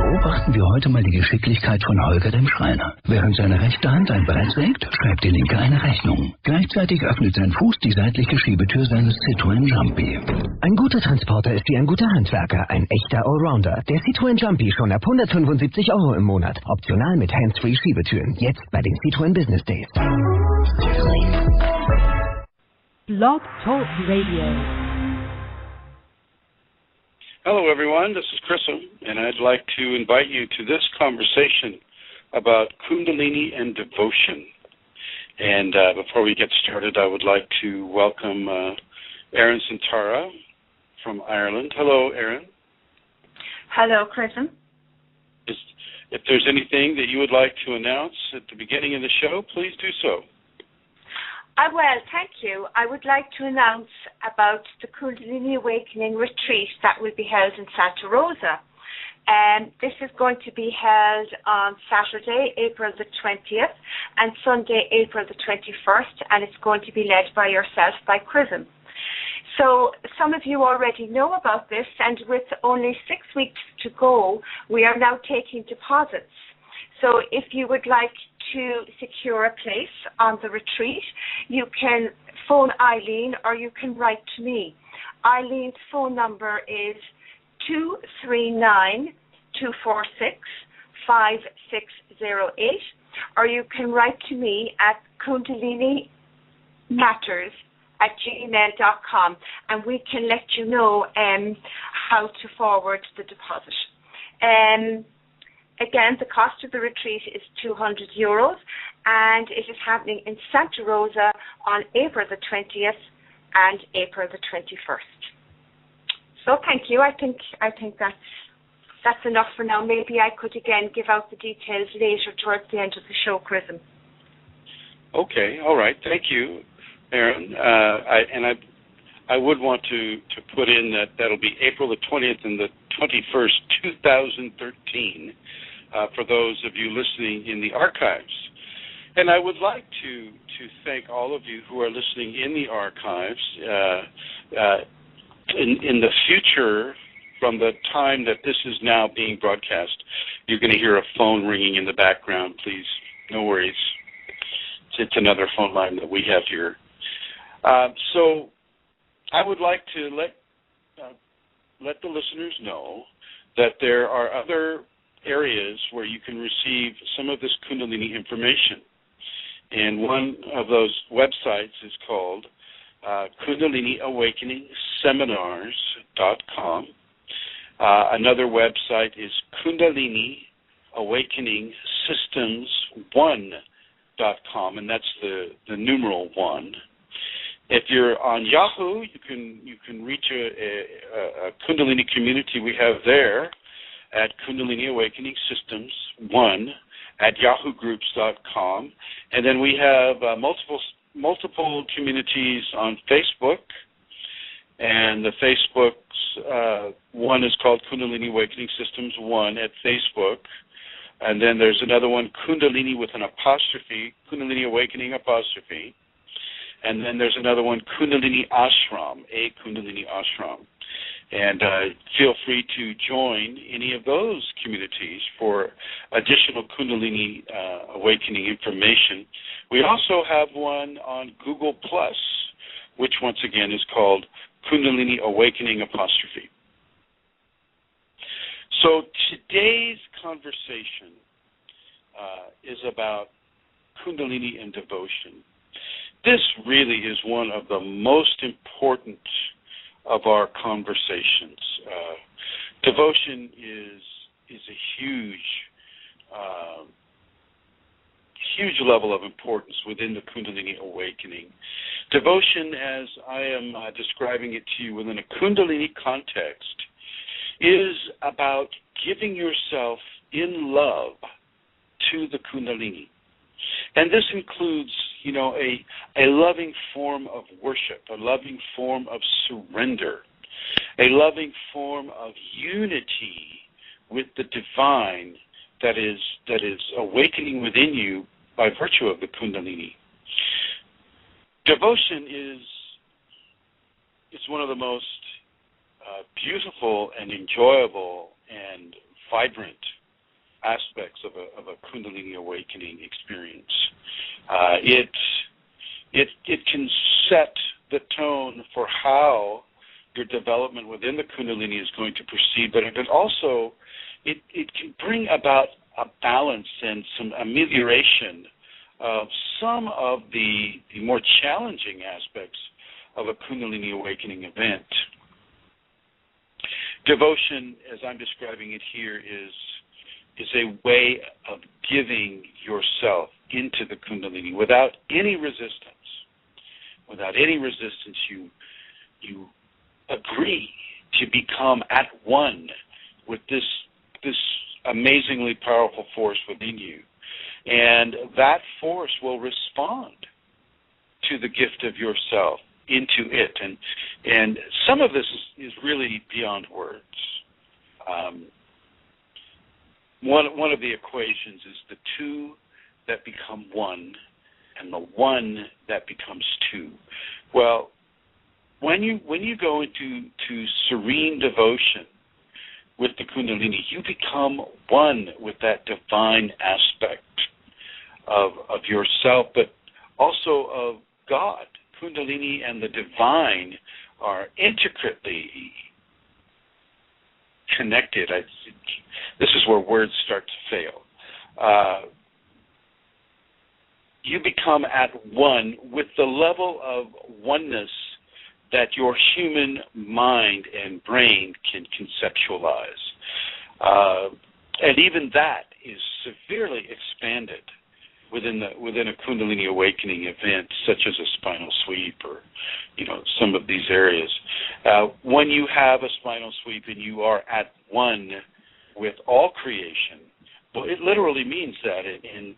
Beobachten wir heute mal die Geschicklichkeit von Holger dem Schreiner. Während seine rechte Hand ein Brett sägt, schreibt die linke eine Rechnung. Gleichzeitig öffnet sein Fuß die seitliche Schiebetür seines Citroën Jumpy. Ein guter Transporter ist wie ein guter Handwerker, ein echter Allrounder. Der Citroën Jumpy schon ab 175 € im Monat. Optional mit Hands-Free Schiebetüren. Jetzt bei den Citroën Business Days. Blog Talk Radio. Hello, everyone. This is Chriso, and I'd like to invite you to this conversation about Kundalini and Devotion. And before we get started, I would like to welcome Erin Santara from Ireland. Hello, Erin. Hello, Chriso. If there's anything that you would like to announce at the beginning of the show, please do so. Well, thank you. I would like to announce about the Kundalini Awakening Retreat that will be held in Santa Rosa. This is going to be held on Saturday, April the 20th, and Sunday, April the 21st, and it's going to be led by yourself, by Chrism. So some of you already know about this, and with only 6 weeks to go, we are now taking deposits. So if you would like to secure a place on the retreat, you can phone Eileen or you can write to me. Eileen's phone number is 239-246-5608, or you can write to me at kundalinimatters@gmail.com, and we can let you know how to forward the deposit. Again, the cost of the retreat is €200, and it is happening in Santa Rosa on April the 20th and April the 21st. So thank you. I think that's enough for now. Maybe I could again give out the details later towards the end of the show, Chrism. Okay, all right. Thank you, Erin. I would want to put in that'll be April the 20th and the 21st, 2013, for those of you listening in the archives. And I would like to thank all of you who are listening in the archives. In the future, from the time that this is now being broadcast, you're going to hear a phone ringing in the background. Please, no worries. It's another phone line that we have here. So I would like to let the listeners know that there are other areas where you can receive some of this Kundalini information. And one of those websites is called KundaliniAwakeningSeminars.com. Another website is KundaliniAwakeningSystems1.com, and that's the numeral 1. If you're on Yahoo, you can reach a Kundalini community we have there at Kundalini Awakening Systems 1 at yahoogroups.com. And then we have multiple communities on Facebook, and the Facebook's one is called Kundalini Awakening Systems 1 at Facebook. And then there's another one, Kundalini with an apostrophe, Kundalini Awakening apostrophe. And then there's another one, Kundalini Ashram, a Kundalini Ashram. And feel free to join any of those communities for additional Kundalini awakening information. We also have one on Google+, which once again is called Kundalini Awakening apostrophe. So today's conversation is about Kundalini and devotion. This really is one of the most important of our conversations. Devotion is a huge level of importance within the Kundalini awakening. Devotion, as I am describing it to you within a Kundalini context, is about giving yourself in love to the Kundalini. And this includes, a loving form of worship, a loving form of surrender, a loving form of unity with the divine that is awakening within you by virtue of the Kundalini. Devotion is one of the most beautiful and enjoyable and vibrant aspects of a Kundalini awakening experience. It can set the tone for how your development within the Kundalini is going to proceed, but also it can bring about a balance and some amelioration of some of the more challenging aspects of a Kundalini awakening event. Devotion, as I'm describing it here, is a way of giving yourself into the Kundalini without any resistance. Without any resistance, you agree to become at one with this amazingly powerful force within you. And that force will respond to the gift of yourself into it. And some of this is really beyond words. One of the equations is the two that become one and the one that becomes two. Well, when you go into serene devotion with the Kundalini, you become one with that divine aspect of yourself, but also of God. Kundalini and the divine are intricately connected. This is where words start to fail. You become at one with the level of oneness that your human mind and brain can conceptualize. And even that is severely expanded within a Kundalini awakening event, such as a spinal sweep or, some of these areas. When you have a spinal sweep and you are at one with all creation, well, it literally means that. And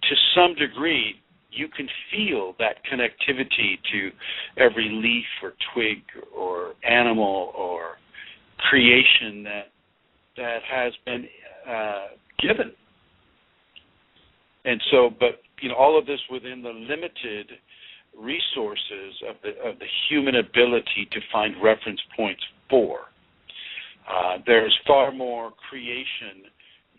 to some degree, you can feel that connectivity to every leaf or twig or animal or creation that has been given. And so, but all of this within the limited resources of the human ability to find reference points for. There's far more creation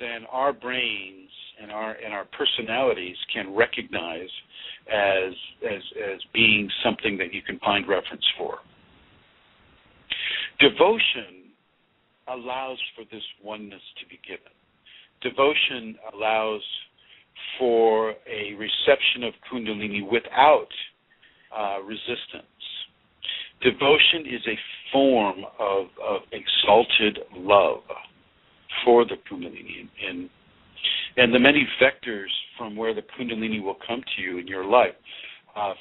than our brains and our personalities can recognize as being something that you can find reference for. Devotion allows for this oneness to be given. Devotion allows for a reception of Kundalini without resistance. Devotion is a form of exalted love for the Kundalini and the many vectors from where the Kundalini will come to you in your life.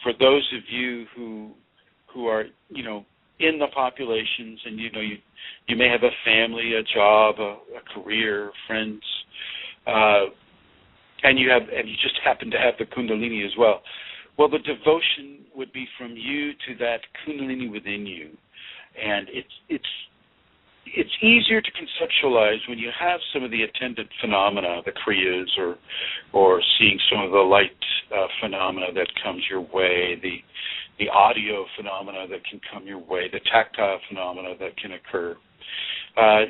For those of you who are, in the populations and, you may have a family, a job, a career, friends, and you just happen to have the Kundalini as well. Well, the devotion would be from you to that Kundalini within you, and it's easier to conceptualize when you have some of the attendant phenomena, the kriyas, or seeing some of the light phenomena that comes your way, the audio phenomena that can come your way, the tactile phenomena that can occur.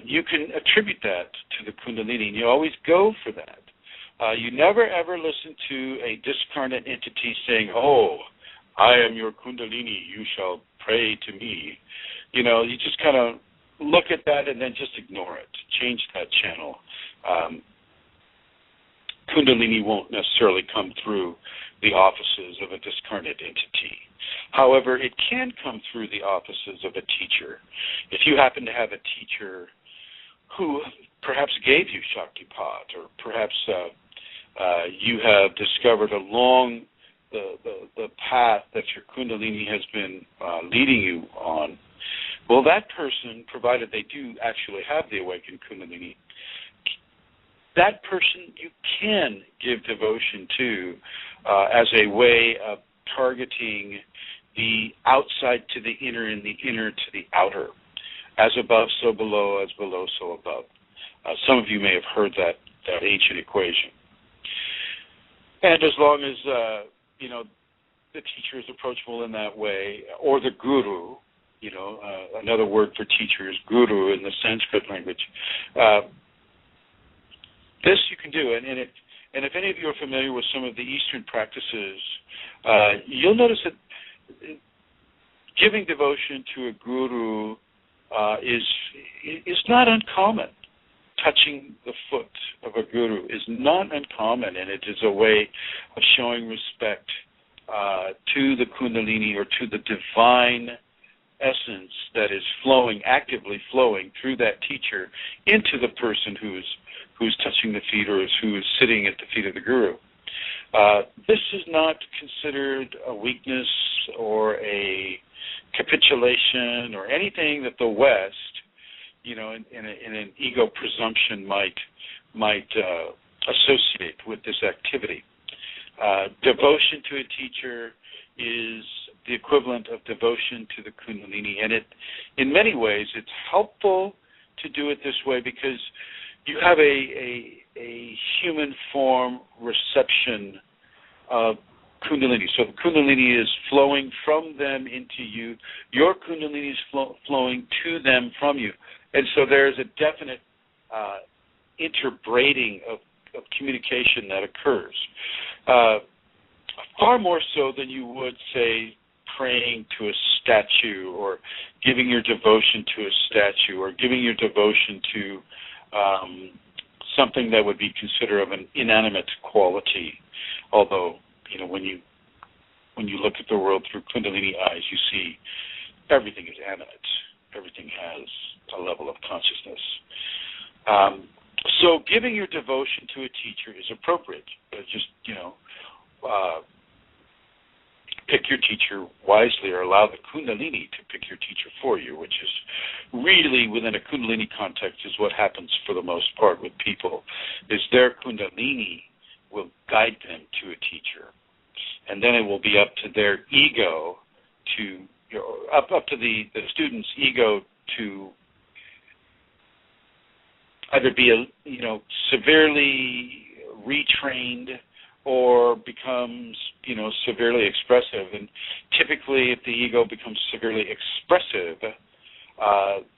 You can attribute that to the Kundalini, and you always go for that. You never, ever listen to a discarnate entity saying, "Oh, I am your Kundalini, you shall pray to me." You just kind of look at that and then just ignore it. Change that channel. Kundalini won't necessarily come through the offices of a discarnate entity. However, it can come through the offices of a teacher. If you happen to have a teacher who perhaps gave you Shaktipat, or perhaps you have discovered along the path that your Kundalini has been leading you on, well, that person, provided they do actually have the awakened Kundalini, that person you can give devotion to as a way of targeting the outside to the inner and the inner to the outer. As above, so below, as below, so above. Some of you may have heard that ancient equation. And as long as, the teacher is approachable in that way, or the guru, Another word for teacher is guru in the Sanskrit language. This you can do, and if any of you are familiar with some of the Eastern practices, you'll notice that giving devotion to a guru is not uncommon. Touching the foot of a guru is not uncommon, and it is a way of showing respect to the Kundalini or to the divine essence that is actively flowing through that teacher into the person who's touching the feet or who is sitting at the feet of the guru. This is not considered a weakness or a capitulation or anything that the West, in an ego presumption might associate with this activity. Devotion to a teacher is the equivalent of devotion to the Kundalini, and in many ways, it's helpful to do it this way because you have a human form reception of Kundalini. So the Kundalini is flowing from them into you. Your Kundalini is flowing to them from you. And so there's a definite interbraiding of communication that occurs. Far more so than you would, say, praying to a statue or giving your devotion to a statue or giving your devotion to something that would be considered of an inanimate quality. Although, when you look at the world through Kundalini eyes, you see everything is animate. Everything has a level of consciousness. So giving your devotion to a teacher is appropriate. Just, pick your teacher wisely or allow the Kundalini to pick your teacher for you, which is really, within a Kundalini context, is what happens for the most part with people, is their Kundalini will guide them to a teacher. And then it will be up to their ego up to the student's ego to either be severely retrained or becomes severely expressive. And typically, if the ego becomes severely expressive,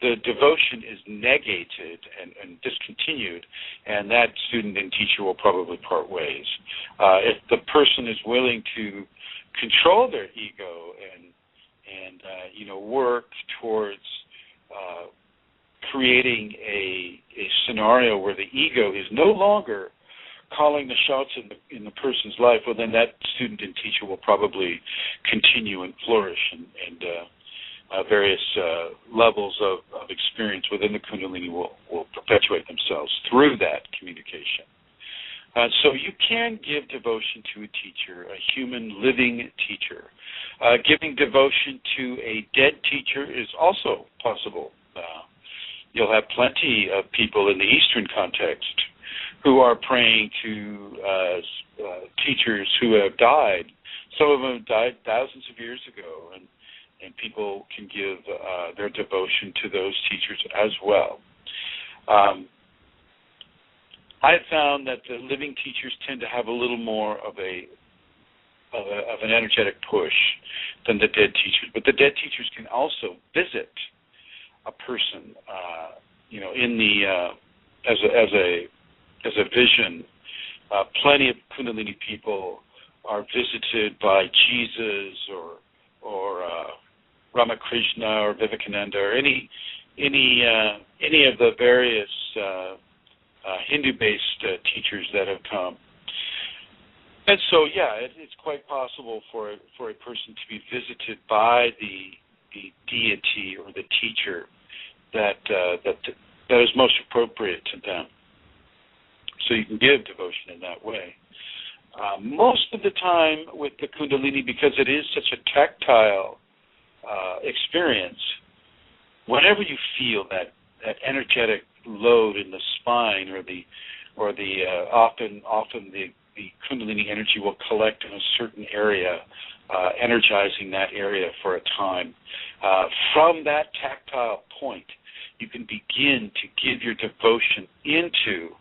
the devotion is negated and discontinued, and that student and teacher will probably part ways. If the person is willing to control their ego and work towards creating a scenario where the ego is no longer calling the shots in the person's life, well, then that student and teacher will probably continue and flourish, and various levels of experience within the Kundalini will perpetuate themselves through that communication. So you can give devotion to a teacher, a human living teacher. Giving devotion to a dead teacher is also possible. You'll have plenty of people in the Eastern context who are praying to teachers who have died. Some of them died thousands of years ago, and people can give their devotion to those teachers as well. I've found that the living teachers tend to have a little more of an energetic push than the dead teachers, but the dead teachers can also visit a person, in the as a vision. Plenty of Kundalini people are visited by Jesus or Ramakrishna or Vivekananda or any of the various Hindu-based teachers that have come. And so, it's quite possible for a person to be visited by the deity or the teacher that is most appropriate to them. So you can give devotion in that way. Most of the time with the Kundalini, because it is such a tactile experience, whenever you feel that energetic load in the spine, or often the Kundalini energy will collect in a certain area, energizing that area for a time. From that tactile point, you can begin to give your devotion into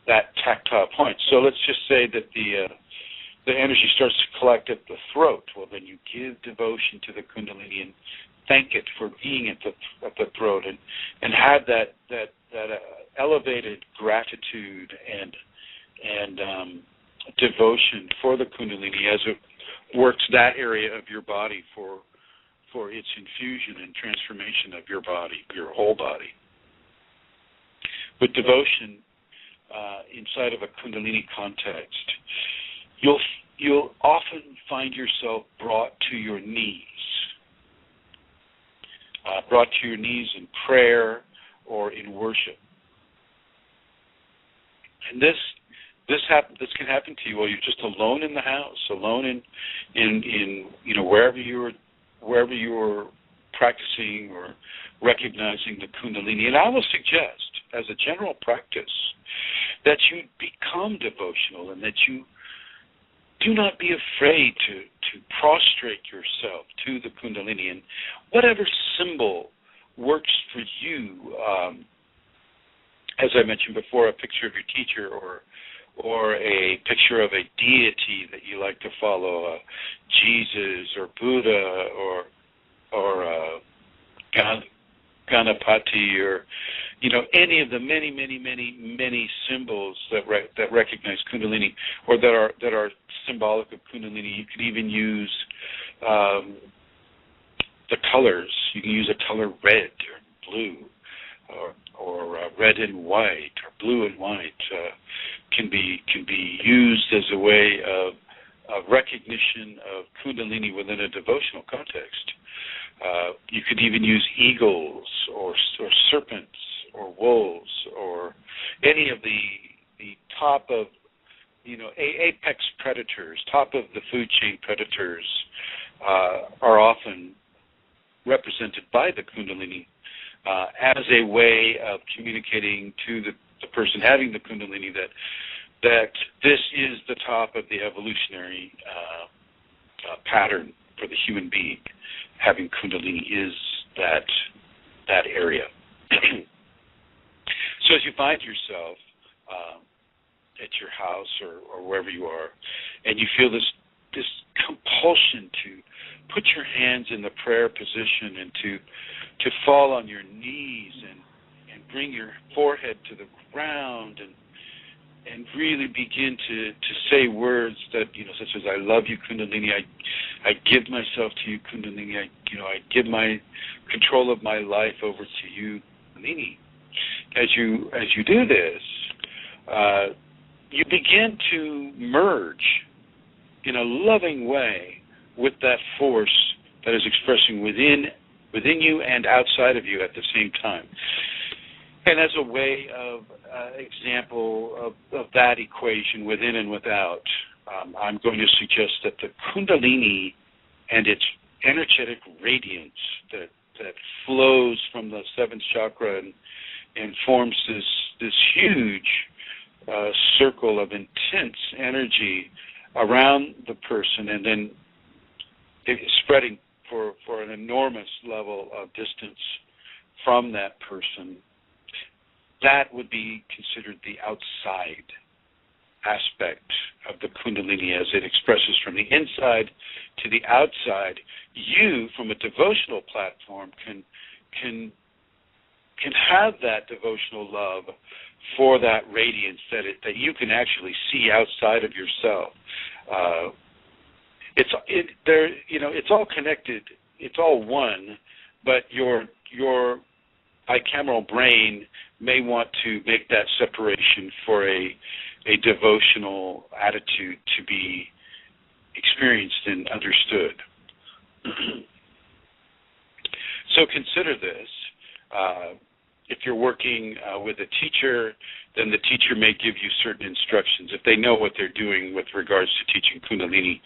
that tactile point. So let's just say that the energy starts to collect at the throat. Well, then you give devotion to the Kundalini, thank it for being at the throat, and have that elevated gratitude and devotion for the Kundalini as it works that area of your body for its infusion and transformation of your body, your whole body. With devotion inside of a Kundalini context, you'll often find yourself brought to your knees in prayer or in worship. And this can happen to you while you're just alone in the house, alone in wherever you're practicing or recognizing the Kundalini. And I will suggest, as a general practice, that you become devotional and that you do not be afraid to prostrate yourself to the Kundalini, and whatever symbol works for you. As I mentioned before, a picture of your teacher or a picture of a deity that you like to follow, Jesus or Buddha or Ganapati, or any of the many symbols that recognize Kundalini or that are symbolic of Kundalini. You could even use the colors. You can use a color red or blue, or red and white, or blue and white. Can be used as a way of recognition of Kundalini within a devotional context. You could even use eagles or serpents or wolves or any of the top of apex predators, top of the food chain predators are often represented by the Kundalini as a way of communicating to the person having the Kundalini that this is the top of the evolutionary pattern for the human being. Having Kundalini is that area. So as you find yourself at your house or wherever you are, and you feel this compulsion to put your hands in the prayer position and to fall on your knees and bring your forehead to the ground and really begin to say words that, such as, I love you, Kundalini, I give myself to you, Kundalini, I give my control of my life over to you, Kundalini. As you do this, you begin to merge in a loving way with that force that is expressing within you and outside of you at the same time. And as a way of example of that equation, within and without, I'm going to suggest that the Kundalini and its energetic radiance that flows from the seventh chakra and forms this huge circle of intense energy around the person, and then spreading for an enormous level of distance from that person. That would be considered the outside aspect of the Kundalini as it expresses from the inside to the outside. You, from a devotional platform, can have that devotional love for that radiance that you can actually see outside of yourself. It's all connected. It's all one, but your bicameral brain may want to make that separation for a devotional attitude to be experienced and understood. So consider this. If you're working with a teacher, then the teacher may give you certain instructions. If they know what they're doing with regards to teaching Kundalini,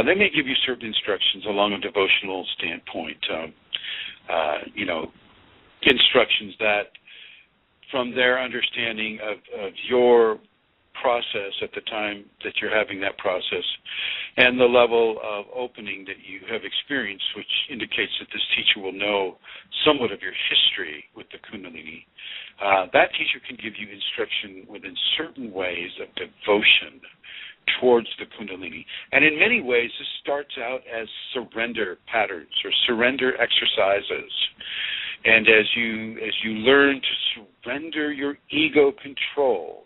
they may give you certain instructions along a devotional standpoint. Instructions that, from their understanding of your process at the time that you're having that process and the level of opening that you have experienced, which indicates that this teacher will know somewhat of your history with the Kundalini, that teacher can give you instruction within certain ways of devotion towards the Kundalini. And in many ways, this starts out as surrender patterns or surrender exercises. And as you learn to surrender your ego control,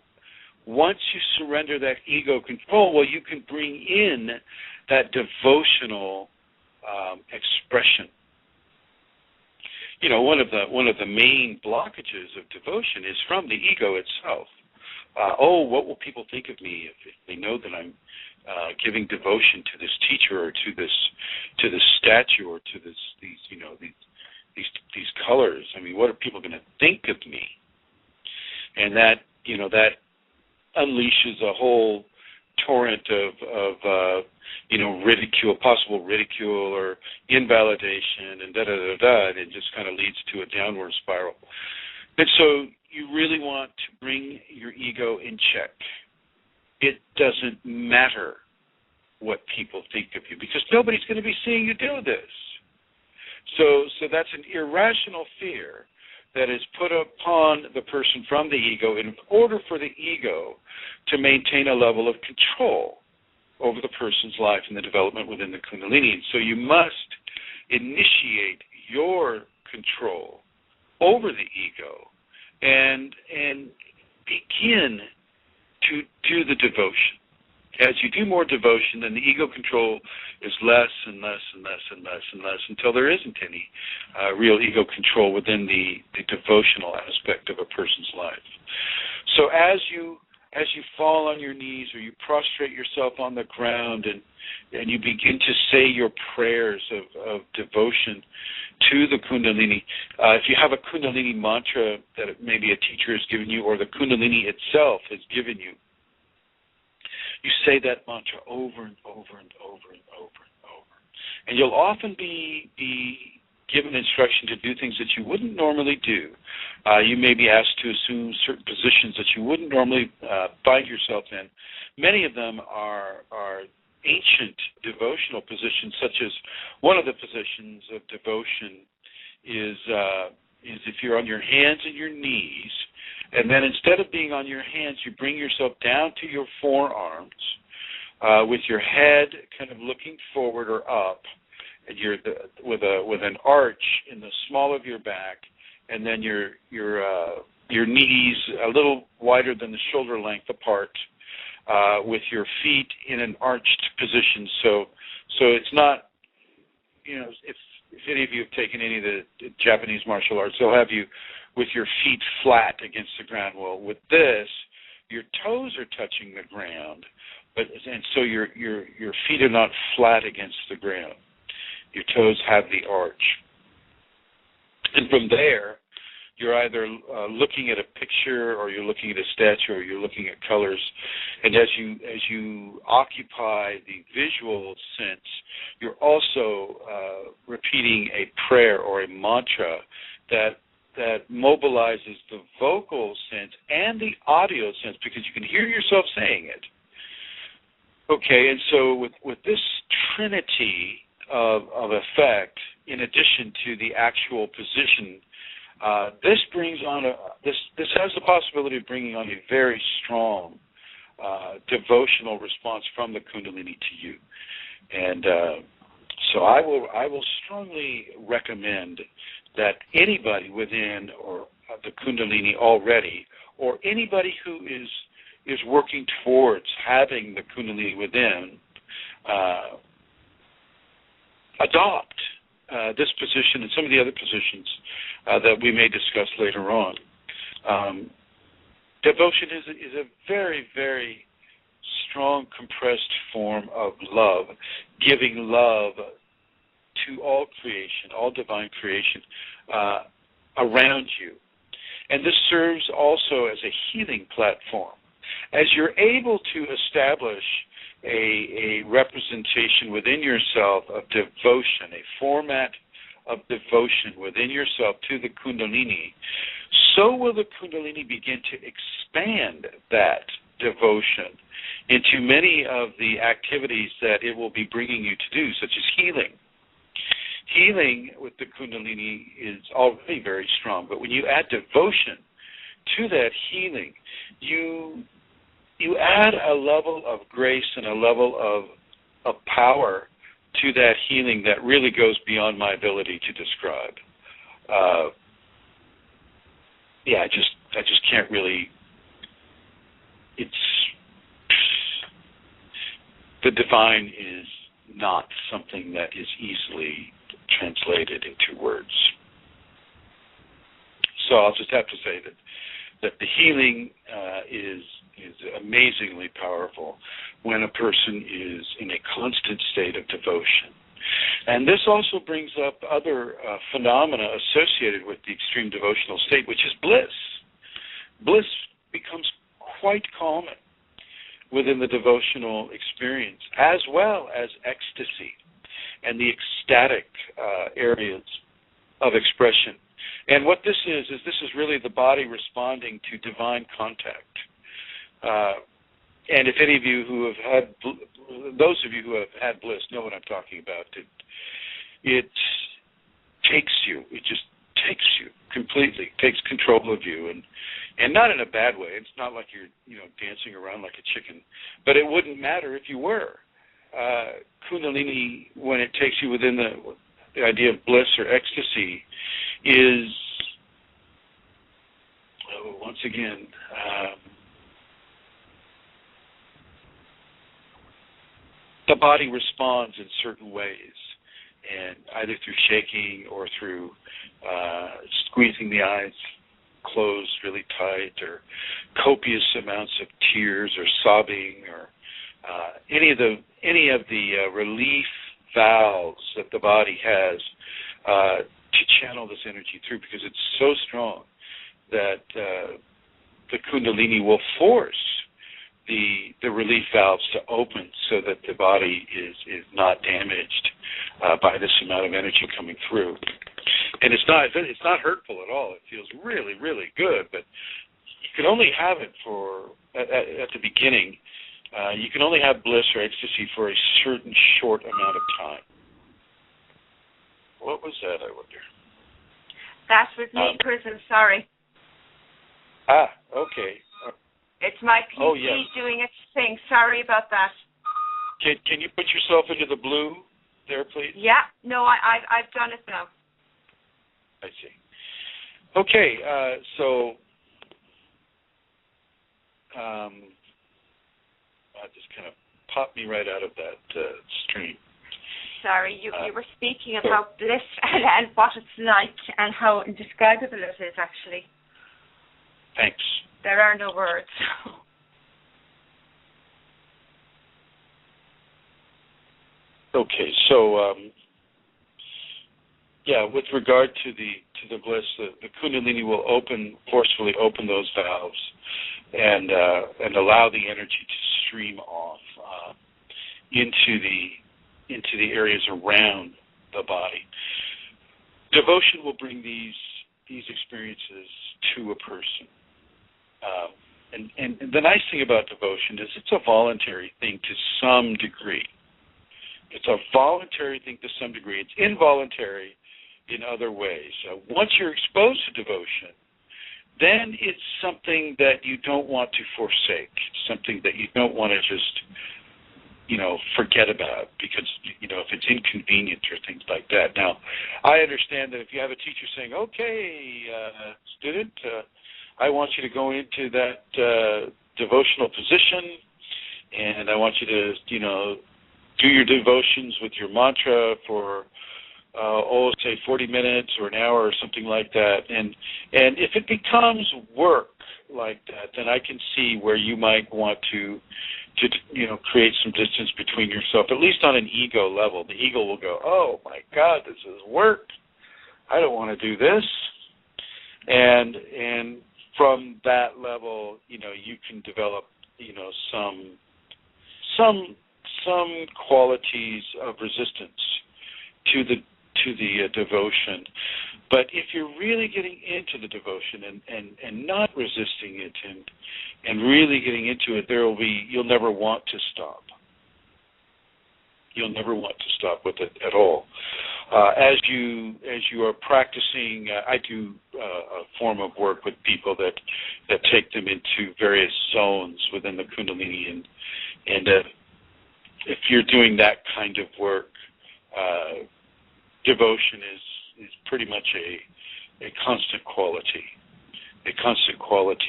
once you surrender that ego control, well, you can bring in that devotional expression. You know, one of the main blockages of devotion is from the ego itself. What will people think of me if they know that I'm giving devotion to this teacher or to this statue or to these colors? I mean, what are people going to think of me? And that unleashes a whole torrent of ridicule, possible ridicule or invalidation, and and it just kind of leads to a downward spiral. And so you really want to bring your ego in check. It doesn't matter what people think of you, because nobody's going to be seeing you do this. So that's an irrational fear that is put upon the person from the ego in order for the ego to maintain a level of control over the person's life and the development within the Kundalini. And so you must initiate your control over the ego and begin to do the devotion. As you do more devotion, then the ego control is less and less and less and less and less until there isn't any real ego control within the devotional aspect of a person's life. So as you fall on your knees or you prostrate yourself on the ground and you begin to say your prayers of devotion to the Kundalini, if you have a Kundalini mantra that maybe a teacher has given you or the Kundalini itself has given you, you say that mantra over and over and over and over and over. And you'll often be given instruction to do things that you wouldn't normally do. You may be asked to assume certain positions that you wouldn't normally find yourself in. Many of them are ancient devotional positions, such as one of the positions of devotion is if you're on your hands and your knees, and then instead of being on your hands, you bring yourself down to your forearms with your head kind of looking forward or up, and you're with an arch in the small of your back, and then your knees a little wider than the shoulder length apart, with your feet in an arched position. So it's not, if any of you have taken any of the Japanese martial arts, they'll have you with your feet flat against the ground. Well, with this, your toes are touching the ground, and so your feet are not flat against the ground. Your toes have the arch. And from there, you're either looking at a picture, or you're looking at a statue, or you're looking at colors. And as you occupy the visual sense, you're also repeating a prayer or a mantra that mobilizes the vocal sense and the audio sense, because you can hear yourself saying it. Okay, and so with this trinity of effect, in addition to the actual position, this brings on this has the possibility of bringing on a very strong devotional response from the Kundalini to you. And so I will strongly recommend that anybody within or the Kundalini already, or anybody who is working towards having the Kundalini within, adopt this position and some of the other positions that we may discuss later on. Devotion is a very, very strong, compressed form of love, giving love to all creation, all divine creation around you. And this serves also as a healing platform. As you're able to establish a representation within yourself of devotion, a format of devotion within yourself to the Kundalini, so will the Kundalini begin to expand that devotion into many of the activities that it will be bringing you to do, such as healing. Healing with the Kundalini is already very strong, but when you add devotion to that healing, you you add a level of grace and a level of power to that healing that really goes beyond my ability to describe. I just can't really. The divine is not something that is easily translated into words. So I'll just have to say that the healing is amazingly powerful when a person is in a constant state of devotion. And this also brings up other phenomena associated with the extreme devotional state, which is bliss. Bliss becomes quite common within the devotional experience, as well as ecstasy and the ecstatic areas of expression. And what this is really the body responding to divine contact. And if any of you who have had, those of you who have had bliss know what I'm talking about. It takes you. It just takes you completely, takes control of you, and not in a bad way. It's not like you're dancing around like a chicken, but it wouldn't matter if you were. Kundalini, when it takes you within the idea of bliss or ecstasy, is once again. The body responds in certain ways, and either through shaking or through squeezing the eyes closed really tight, or copious amounts of tears, or sobbing, or any of the relief valves that the body has to channel this energy through, because it's so strong that the Kundalini will force the relief valves to open so that the body is not damaged by this amount of energy coming through. And it's not hurtful at all. It feels really, really good, but you can only have it at the beginning. You can only have bliss or ecstasy for a certain short amount of time. What was that, I wonder? That's with me, Chris. I'm sorry. Okay. It's my PC doing its thing. Sorry about that. Can you put yourself into the blue there, please? Yeah. No, I've done it now. I see. Okay. So just kind of popped me right out of that stream. Sorry, you were speaking about bliss and what it's like and how indescribable it is, actually. Thanks. There are no words. Okay, so with regard to the bliss, the Kundalini will forcefully open those valves and allow the energy to stream off into the areas around the body. Devotion will bring these experiences to a person. And the nice thing about devotion is it's a voluntary thing to some degree. It's a voluntary thing to some degree. It's involuntary in other ways. Once you're exposed to devotion, then it's something that you don't want to forsake. It's something that you don't want to just, forget about because, if it's inconvenient or things like that. Now, I understand that if you have a teacher saying, okay, student, I want you to go into that devotional position, and I want you to, do your devotions with your mantra for, say 40 minutes or an hour or something like that. And if it becomes work like that, then I can see where you might want to create some distance between yourself, at least on an ego level. The ego will go, oh, my God, this is work. I don't want to do this. And from that level, you can develop, some qualities of resistance to the devotion. But if you're really getting into the devotion and not resisting it and really getting into it, you'll never want to stop. You'll never want to stop with it at all. As you are practicing, I do a form of work with people that take them into various zones within the Kundalini, and if you're doing that kind of work, devotion is pretty much a constant quality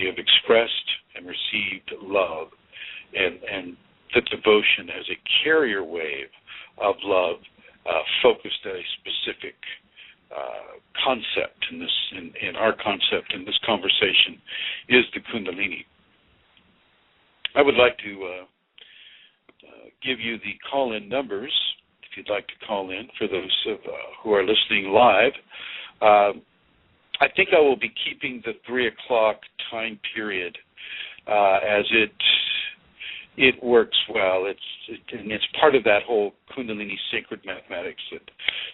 of expressed and received love, and the devotion as a carrier wave of love focused at a specific concept. In our concept in this conversation is the Kundalini. I would like to give you the call-in numbers if you'd like to call in for those who are listening live. I think I will be keeping the 3 o'clock time period as it works well. It's part of that whole Kundalini sacred mathematics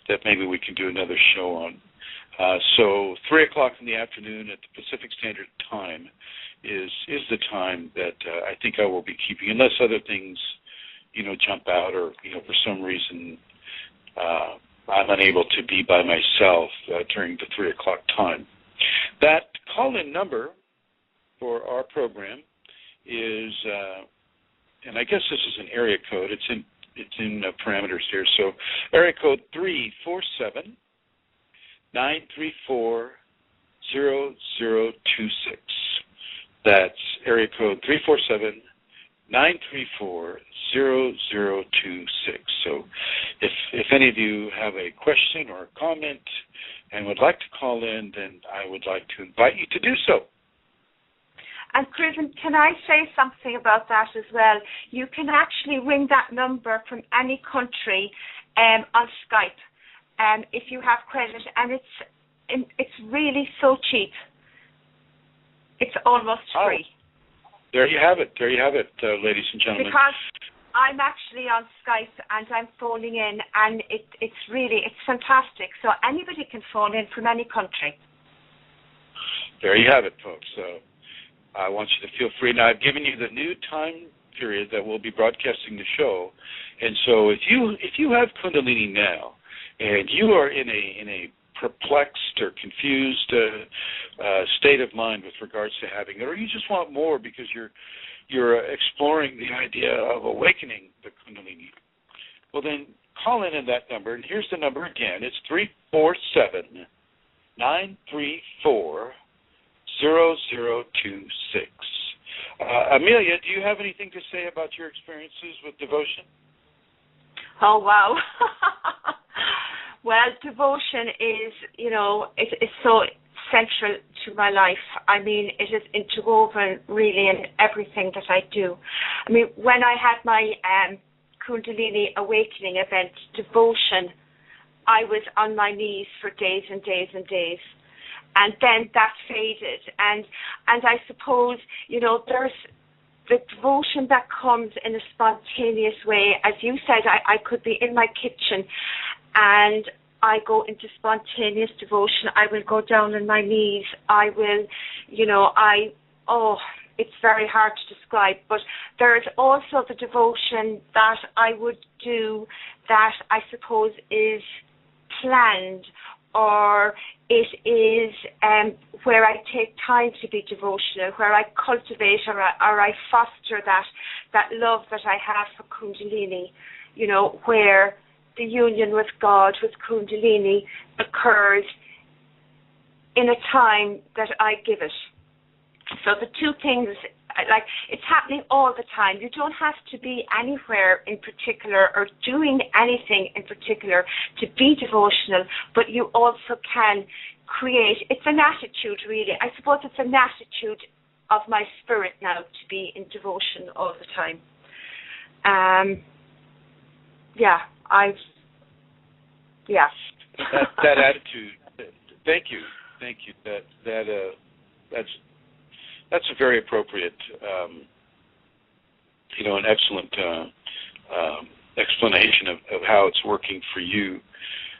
that maybe we can do another show on. So 3 o'clock in the afternoon at the Pacific Standard Time is the time that I think I will be keeping, unless other things, jump out or, for some reason I'm unable to be by myself during the 3 o'clock time. That call-in number for our program is, and I guess this is an area code. It's in parameters here. So area code 347-934-0026. That's area code 347-934-0026. So if any of you have a question or a comment and would like to call in, then I would like to invite you to do so. And Cruisin, can I say something about that as well? You can actually ring that number from any country on Skype if you have credit, and it's really so cheap. It's almost free. There you have it. There you have it, ladies and gentlemen. Because I'm actually on Skype and I'm phoning in, and it's fantastic. So anybody can phone in from any country. There you have it, folks. So I want you to feel free. Now, I've given you the new time period that we'll be broadcasting the show, and so if you have Kundalini now, and you are in a perplexed or confused state of mind with regards to having it, or you just want more because you're exploring the idea of awakening the Kundalini, well then call in that number, and here's the number again. It's 347-934-0026. Amelia, do you have anything to say about your experiences with devotion? Oh, wow. Well, devotion is, it's so central to my life. I mean, it is interwoven really in everything that I do. I mean, when I had my Kundalini awakening event, devotion, I was on my knees for days and days and days. And then that faded. And I suppose, there's the devotion that comes in a spontaneous way. As you said, I could be in my kitchen and I go into spontaneous devotion. I will go down on my knees. I will, it's very hard to describe, but there's also the devotion that I would do that I suppose is planned, or it is where I take time to be devotional, where I cultivate or I foster that love that I have for Kundalini, where the union with God, with Kundalini, occurs in a time that I give it. So the two things, it's happening all the time. You don't have to be anywhere in particular or doing anything in particular to be devotional, but you also can create, it's an attitude really. I suppose it's an attitude of my spirit now to be in devotion all the time. That attitude. Thank you. That's a very appropriate, an excellent explanation of how it's working for you.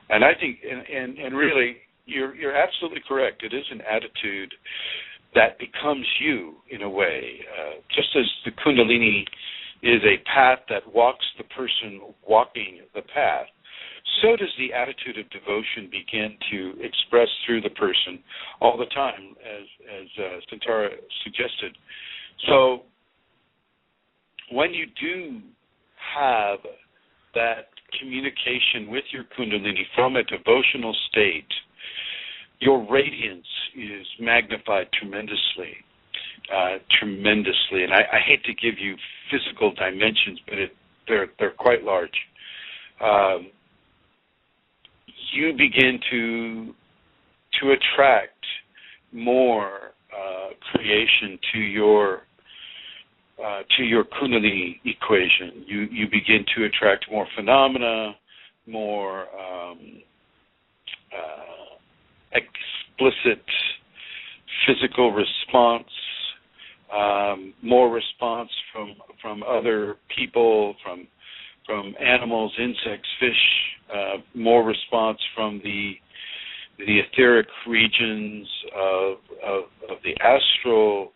And I think, and really, you're absolutely correct. It is an attitude that becomes you in a way, just as the Kundalini is a path that walks the person walking the path, so does the attitude of devotion begin to express through the person all the time, as Santara suggested. So when you do have that communication with your Kundalini from a devotional state, your radiance is magnified tremendously. And I hate to give you physical dimensions, but they're quite large. You begin to attract more creation to your Kundalini equation. You begin to attract more phenomena, more explicit physical response, more response from other people, from animals, insects, fish, more response from the etheric regions of the astral.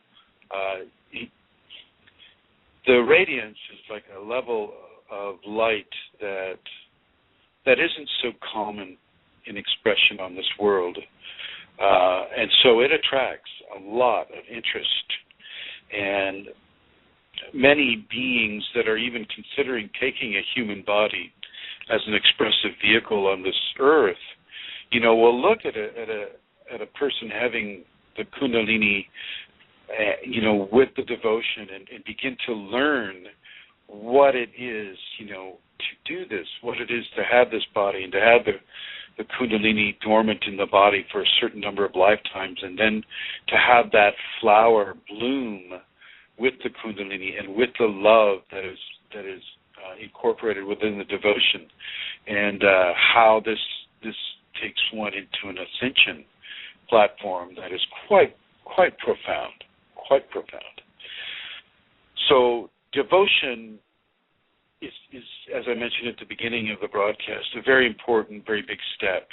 The radiance is like a level of light that isn't so common in expression on this world, and so it attracts a lot of interest. And many beings that are even considering taking a human body as an expressive vehicle on this earth, will look at a person having the Kundalini, with the devotion and begin to learn what it is, to do this, what it is to have this body and to have the Kundalini dormant in the body for a certain number of lifetimes, and then to have that flower bloom with the Kundalini and with the love that is incorporated within the devotion, and how this takes one into an ascension platform that is quite profound, quite profound. So devotion is, as I mentioned at the beginning of the broadcast, a very important, very big step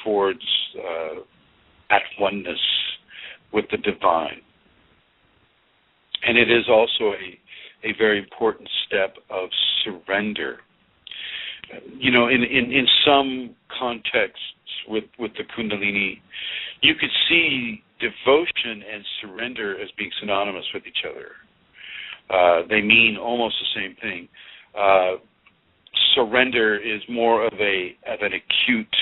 towards at oneness with the divine. And it is also a very important step of surrender. In some contexts with the Kundalini, you could see devotion and surrender as being synonymous with each other. They mean almost the same thing. Surrender is more of an acute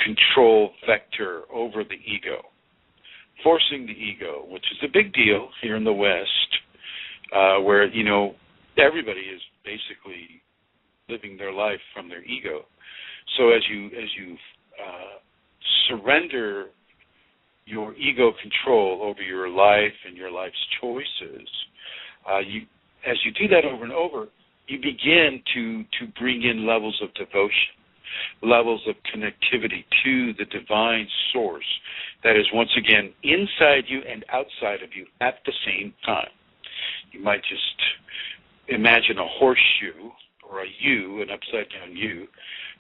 control vector over the ego, forcing the ego, which is a big deal here in the West, where everybody is basically living their life from their ego. So as you surrender your ego control over your life and your life's choices, as you do that over and over, you begin to bring in levels of devotion, levels of connectivity to the divine source that is once again inside you and outside of you at the same time. You might just imagine a horseshoe or a U, an upside down U,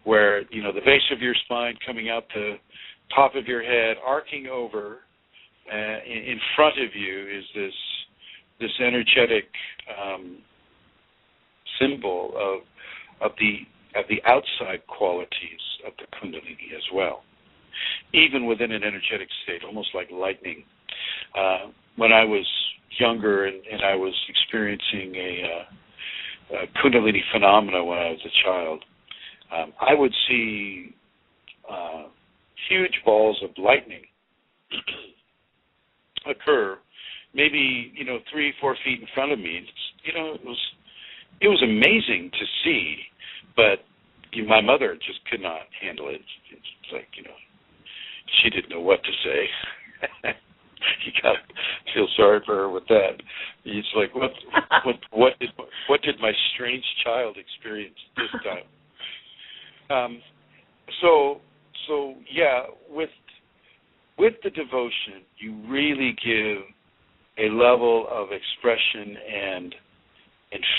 where the base of your spine coming out the top of your head, arcing over. In front of you is this energetic symbol of the outside qualities of the Kundalini as well, even within an energetic state, almost like lightning. When I was younger and I was experiencing a Kundalini phenomena when I was a child, I would see huge balls of lightning occur, maybe 3-4 feet in front of me. It was amazing to see, but my mother just could not handle it. It's like she didn't know what to say. You got to feel sorry for her with that. It's like what did my strange child experience this time? So yeah, with the devotion, you really give a level of expression and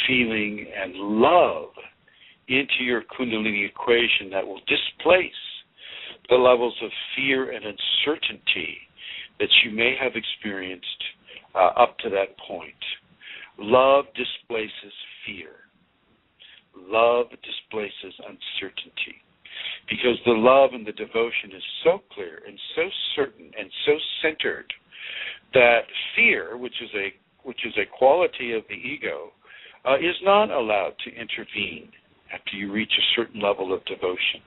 feeling and love into your Kundalini equation that will displace the levels of fear and uncertainty that you may have experienced up to that point. Love displaces fear. Love displaces uncertainty. Because the love and the devotion is so clear and so certain and so centered that fear, which is a quality of the ego, is not allowed to intervene after you reach a certain level of devotion.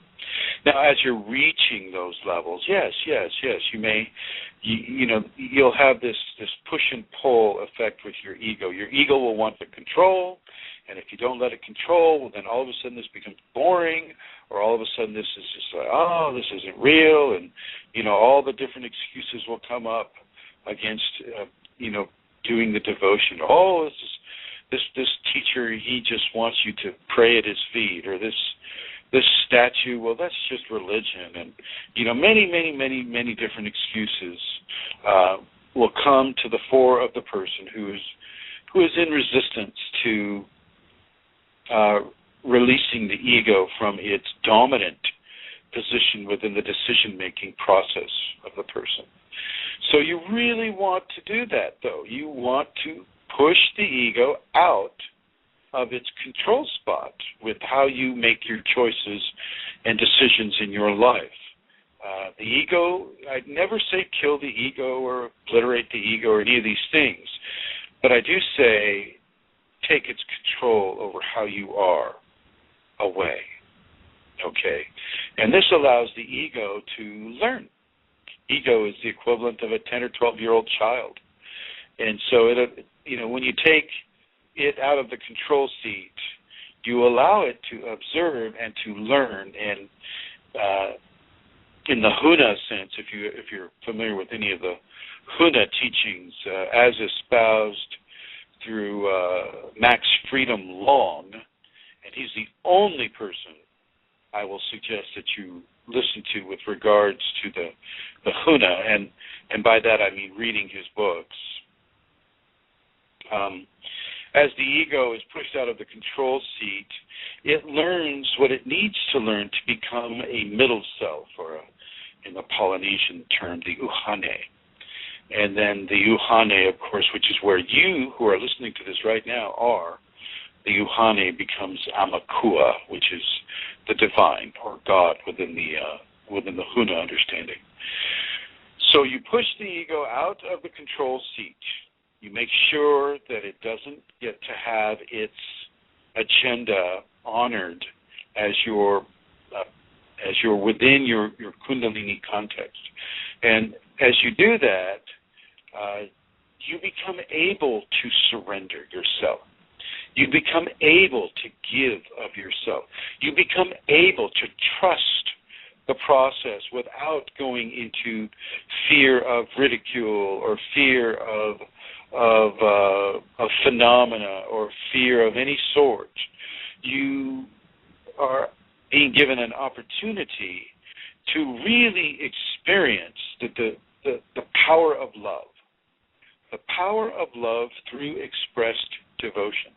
Now, as you're reaching those levels, yes, you may, you'll have this push and pull effect with your ego. Your ego will want to control, and if you don't let it control, well, then all of a sudden this becomes boring, or all of a sudden this is just like, oh, this isn't real, and all the different excuses will come up against doing the devotion. Oh, this teacher, he just wants you to pray at his feet, or this statue, well, that's just religion, and many different excuses will come to the fore of the person who is in resistance to releasing the ego from its dominant position within the decision-making process of the person. So you really want to do that, though. You want to push the ego out of its control spot with how you make your choices and decisions in your life. The ego, I'd never say kill the ego or obliterate the ego or any of these things, but I do say take its control over how you are away, okay? And this allows the ego to learn. Ego is the equivalent of a 10 or 12-year-old child. And so, when you take it out of the control seat, you allow it to observe and to learn. And in the Huna sense, if you're familiar with any of the Huna teachings, as espoused through Max Freedom Long, and he's the only person I will suggest that you listen to with regards to the Huna, and by that I mean reading his books. As the ego is pushed out of the control seat, it learns what it needs to learn to become a middle self, or in the Polynesian term, the uhane. And then the uhane, of course, which is where you, who are listening to this right now, are, the uhane becomes amakua, which is the divine, or God, within the Huna understanding. So you push the ego out of the control seat. You make sure that it doesn't get to have its agenda honored as you're within your Kundalini context. And as you do that, you become able to surrender yourself. You become able to give of yourself. You become able to trust the process without going into fear of ridicule or fear of phenomena or fear of any sort. You are being given an opportunity to really experience the power of love. The power of love through expressed devotion.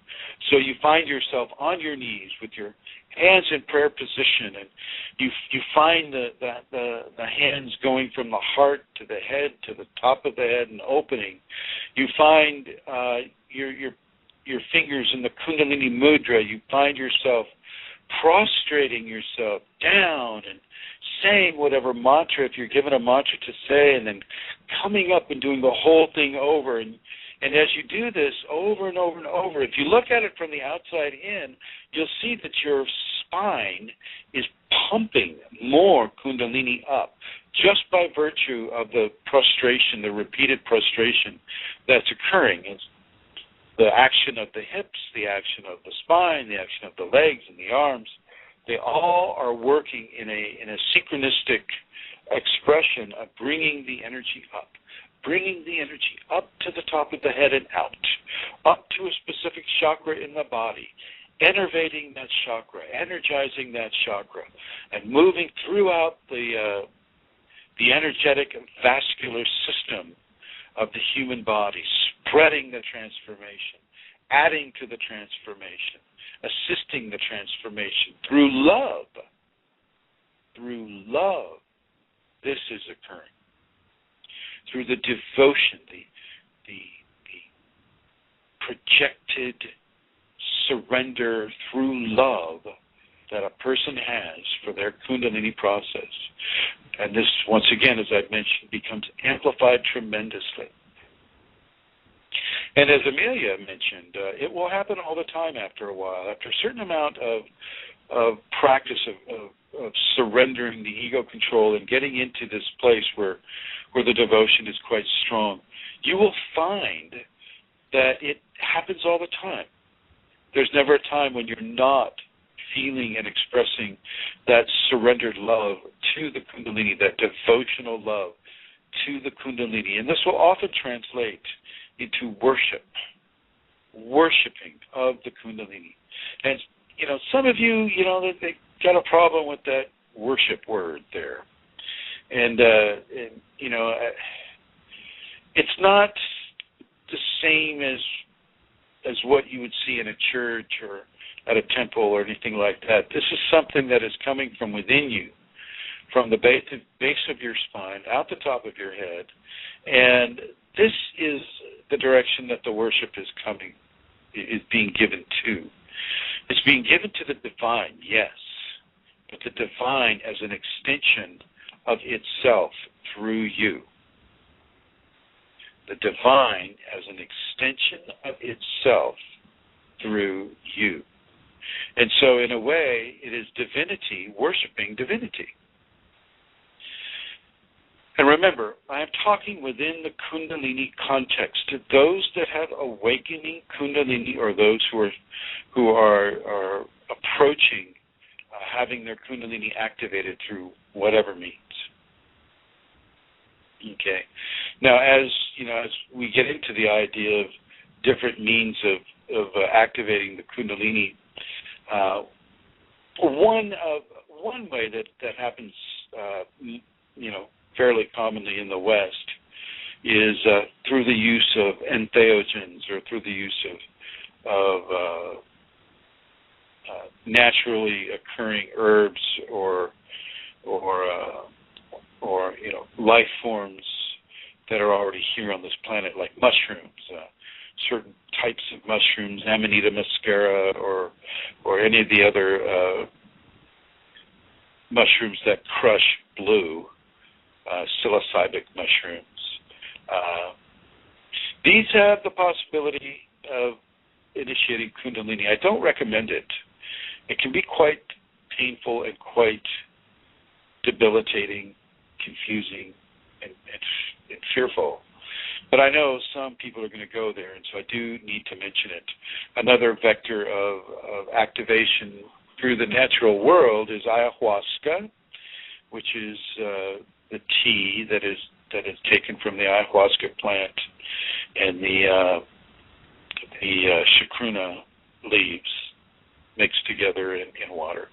So you find yourself on your knees with your hands in prayer position, and you find the hands going from the heart to the head to the top of the head and opening. You find your fingers in the Kundalini mudra. You find yourself prostrating yourself down and saying whatever mantra, if you're given a mantra to say, and then coming up and doing the whole thing over. And as you do this over and over and over, if you look at it from the outside in, you'll see that your spine is pumping more Kundalini up just by virtue of the prostration, the repeated prostration that's occurring. It's the action of the hips, the action of the spine, the action of the legs and the arms. They all are working in a synchronistic expression of bringing the energy up. Bringing the energy up to the top of the head and out, up to a specific chakra in the body, innervating that chakra, energizing that chakra, and moving throughout the energetic and vascular system of the human body, spreading the transformation, adding to the transformation, assisting the transformation through love. Through love, this is occurring. Through the devotion, the projected surrender through love that a person has for their Kundalini process. And this, once again, as I've mentioned, becomes amplified tremendously. And as Amelia mentioned, it will happen all the time after a while. After a certain amount of practice of surrendering the ego control and getting into this place where the devotion is quite strong, you will find that it happens all the time. There's never a time when you're not feeling and expressing that surrendered love to the Kundalini, that devotional love to the Kundalini. And this will often translate into worshiping of the Kundalini. And, some of you, they got a problem with that worship word there. And it's not the same as what you would see in a church or at a temple or anything like that. This is something that is coming from within you, from the base of your spine, out the top of your head. And this is the direction that the worship is being given to. It's being given to the divine, yes, but the divine as an extension of itself through you. The divine as an extension of itself through you. And so in a way, it is divinity worshiping divinity. And remember, I am talking within the Kundalini context. To those that have awakening Kundalini, or those who are approaching having their Kundalini activated through whatever means. Okay. Now, as we get into the idea of different means of activating the Kundalini, one way that happens, fairly commonly in the West is through the use of entheogens, or through the use of naturally occurring herbs or life forms that are already here on this planet, like mushrooms, certain types of mushrooms, Amanita muscaria, or any of the other mushrooms that crush blue, psilocybic mushrooms. These have the possibility of initiating Kundalini. I don't recommend it. It can be quite painful and quite debilitating, confusing, and fearful. But I know some people are going to go there, and so I do need to mention it. Another vector of activation through the natural world is ayahuasca, which is the tea that is taken from the ayahuasca plant and the chacruna leaves mixed together in water.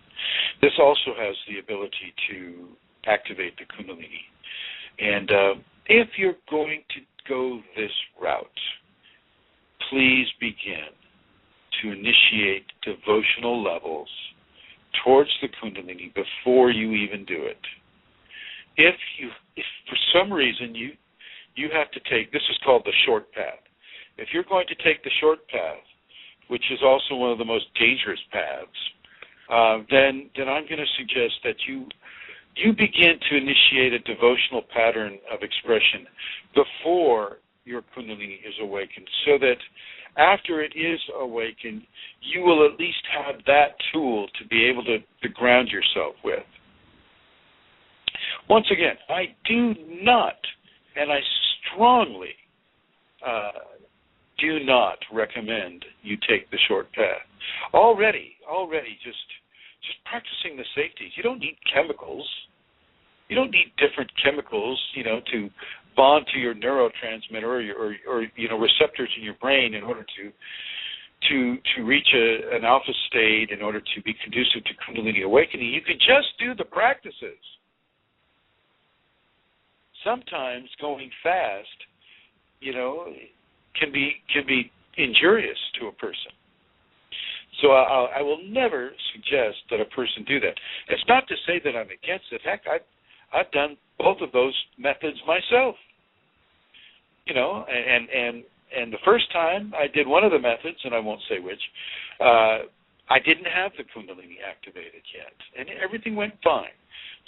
This also has the ability to activate the Kundalini. And if you're going to go this route, please begin to initiate devotional levels towards the Kundalini before you even do it. If for some reason you have to take, this is called the short path. If you're going to take the short path, which is also one of the most dangerous paths, then I'm going to suggest that you begin to initiate a devotional pattern of expression before your Kundalini is awakened, so that after it is awakened, you will at least have that tool to be able to ground yourself with. Once again, I do not, and I strongly do not recommend you take the short path. Already, just practicing the safeties. You don't need chemicals. You don't need different chemicals, to bond to your neurotransmitter or receptors in your brain in order to reach an alpha state, in order to be conducive to Kundalini awakening. You can just do the practices. Sometimes going fast, can be injurious to a person. So I will never suggest that a person do that. It's not to say that I'm against it. Heck, I've done both of those methods myself. And And the first time I did one of the methods, and I won't say which, I didn't have the Kundalini activated yet, and everything went fine.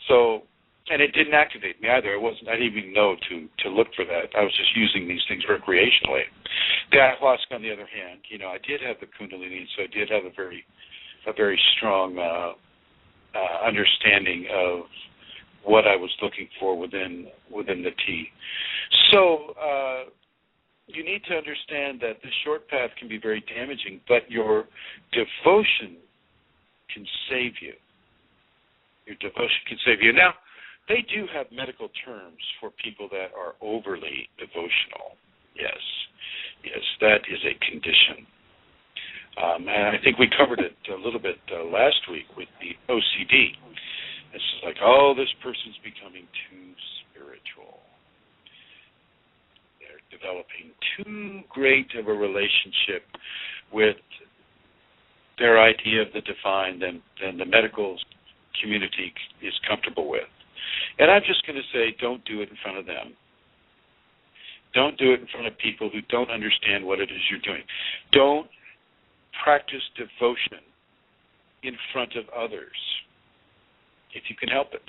So, and it didn't activate me either. I didn't even know to look for that. I was just using these things recreationally. The ayahuasca, on the other hand, I did have the Kundalini, so I did have a very strong understanding of what I was looking for within the tea. So you need to understand that the short path can be very damaging, but your devotion can save you. Your devotion can save you. Now, they do have medical terms for people that are overly devotional. Yes, that is a condition. And I think we covered it a little bit last week with the OCD. It's like, this person's becoming too spiritual. They're developing too great of a relationship with their idea of the divine than the medical community is comfortable with. And I'm just going to say, don't do it in front of them. Don't do it in front of people who don't understand what it is you're doing. Don't practice devotion in front of others if you can help it.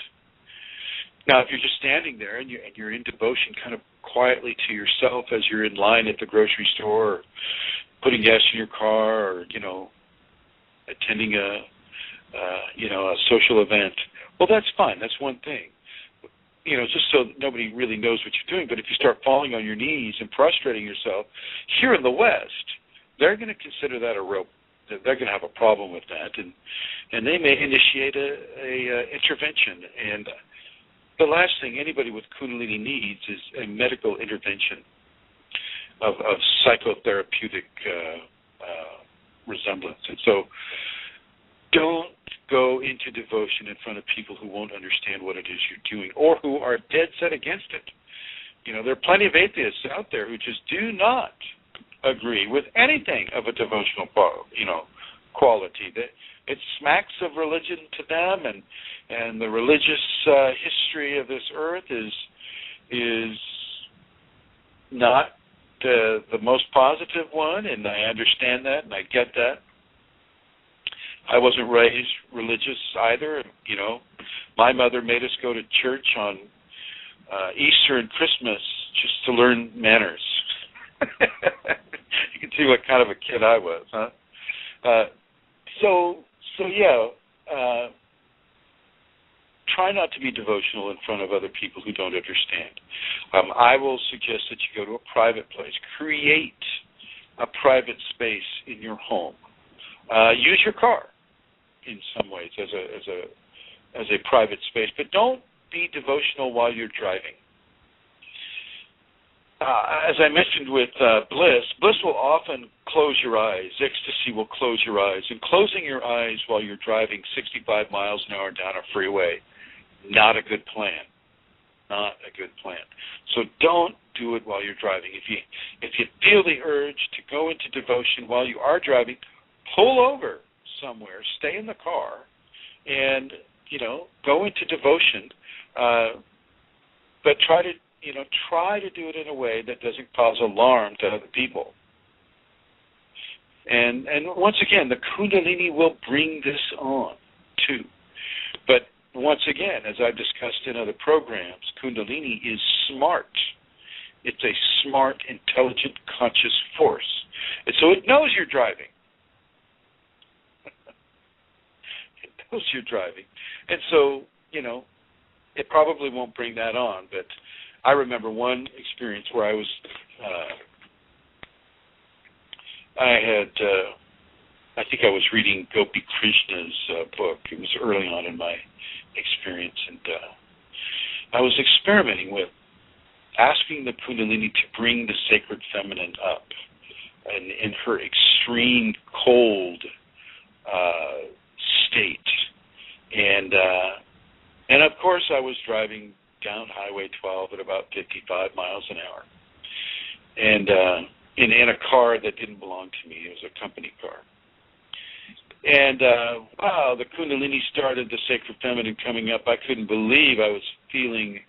Now, if you're just standing there and you're in devotion kind of quietly to yourself as you're in line at the grocery store or putting gas in your car or, attending a social event, well, that's fine. That's one thing. Just so nobody really knows what you're doing. But if you start falling on your knees and prostrating yourself, here in the West, they're going to consider that they're going to have a problem with that, and they may initiate a intervention. And the last thing anybody with Kundalini needs is a medical intervention of psychotherapeutic resemblance. And so don't go into devotion in front of people who won't understand what it is you're doing or who are dead set against it. There are plenty of atheists out there who just do not agree with anything of a devotional, quality. That it smacks of religion to them, and the religious history of this earth is not the most positive one, and I understand that, and I get that. I wasn't raised religious either. My mother made us go to church on Easter and Christmas just to learn manners. You can see what kind of a kid I was, huh? Try not to be devotional in front of other people who don't understand. I will suggest that you go to a private place. Create a private space in your home. Use your car in some ways as a private space, but don't be devotional while you're driving. As I mentioned with bliss will often close your eyes. Ecstasy will close your eyes. And closing your eyes while you're driving 65 miles an hour down a freeway, not a good plan. Not a good plan. So don't do it while you're driving. If you feel the urge to go into devotion while you are driving, pull over somewhere, stay in the car, and go into devotion. But try to do it in a way that doesn't cause alarm to other people. And once again, the Kundalini will bring this on too. But once again, as I've discussed in other programs, Kundalini is smart. It's a smart, intelligent, conscious force. And so it knows you're driving. It knows you're driving. And so, it probably won't bring that on, but I remember one experience where I was, I think I was reading Gopi Krishna's book. It was early on in my experience, and I was experimenting with asking the Kundalini to bring the sacred feminine up in her extreme cold state. And of course I was driving down Highway 12 at about 55 miles an hour, and in a car that didn't belong to me. It was a company car. And, the Kundalini started, the sacred feminine coming up. I couldn't believe I was feeling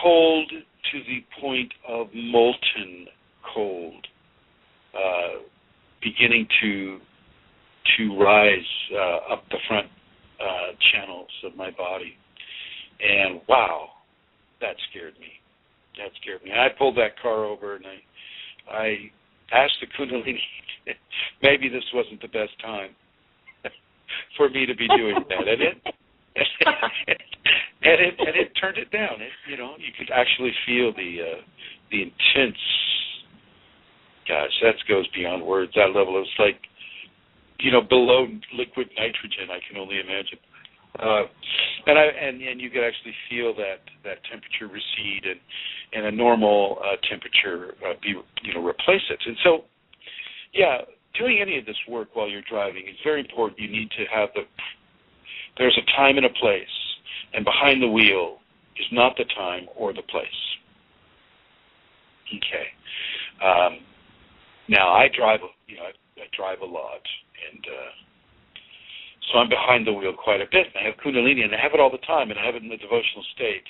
cold to the point of molten cold beginning to rise up the front channels of my body. And wow, that scared me. That scared me. I pulled that car over and I asked the Kundalini, maybe this wasn't the best time for me to be doing that. And it turned it down. You could actually feel the intense, gosh, that goes beyond words, that level. It's like, below liquid nitrogen, I can only imagine. And you could actually feel that temperature recede and a normal temperature replace it. And so, doing any of this work while you're driving is very important. You need to have there's a time and a place, and behind the wheel is not the time or the place. Okay. Now I drive. I drive a lot, and so I'm behind the wheel quite a bit. And I have Kundalini, and I have it all the time, and I have it in the devotional state.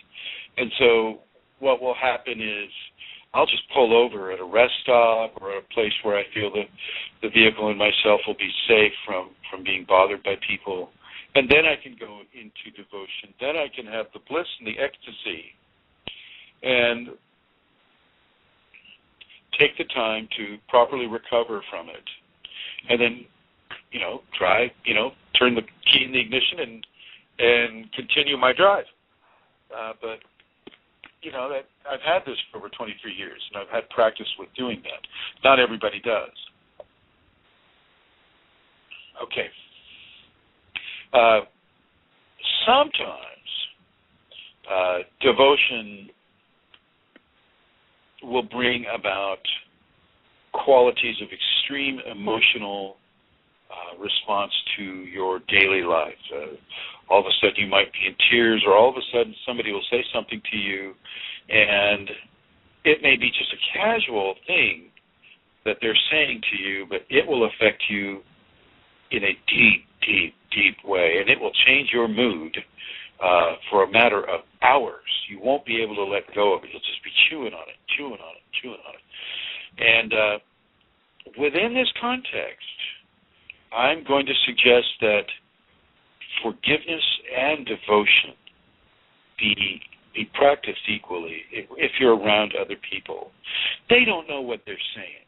And so what will happen is I'll just pull over at a rest stop or a place where I feel the vehicle and myself will be safe from being bothered by people. And then I can go into devotion. Then I can have the bliss and the ecstasy and take the time to properly recover from it. And then, drive, turn the key in the ignition and continue my drive. But that I've had this for over 23 years, and I've had practice with doing that. Not everybody does. Okay. Sometimes devotion will bring about qualities of extreme emotional response to your daily life. All of a sudden you might be in tears, or all of a sudden somebody will say something to you, and it may be just a casual thing that they're saying to you, but it will affect you in a deep, deep, deep way, and it will change your mood for a matter of hours. You won't be able to let go of it. You'll just be chewing on it. And within this context, I'm going to suggest that forgiveness and devotion be practiced equally if you're around other people. They don't know what they're saying.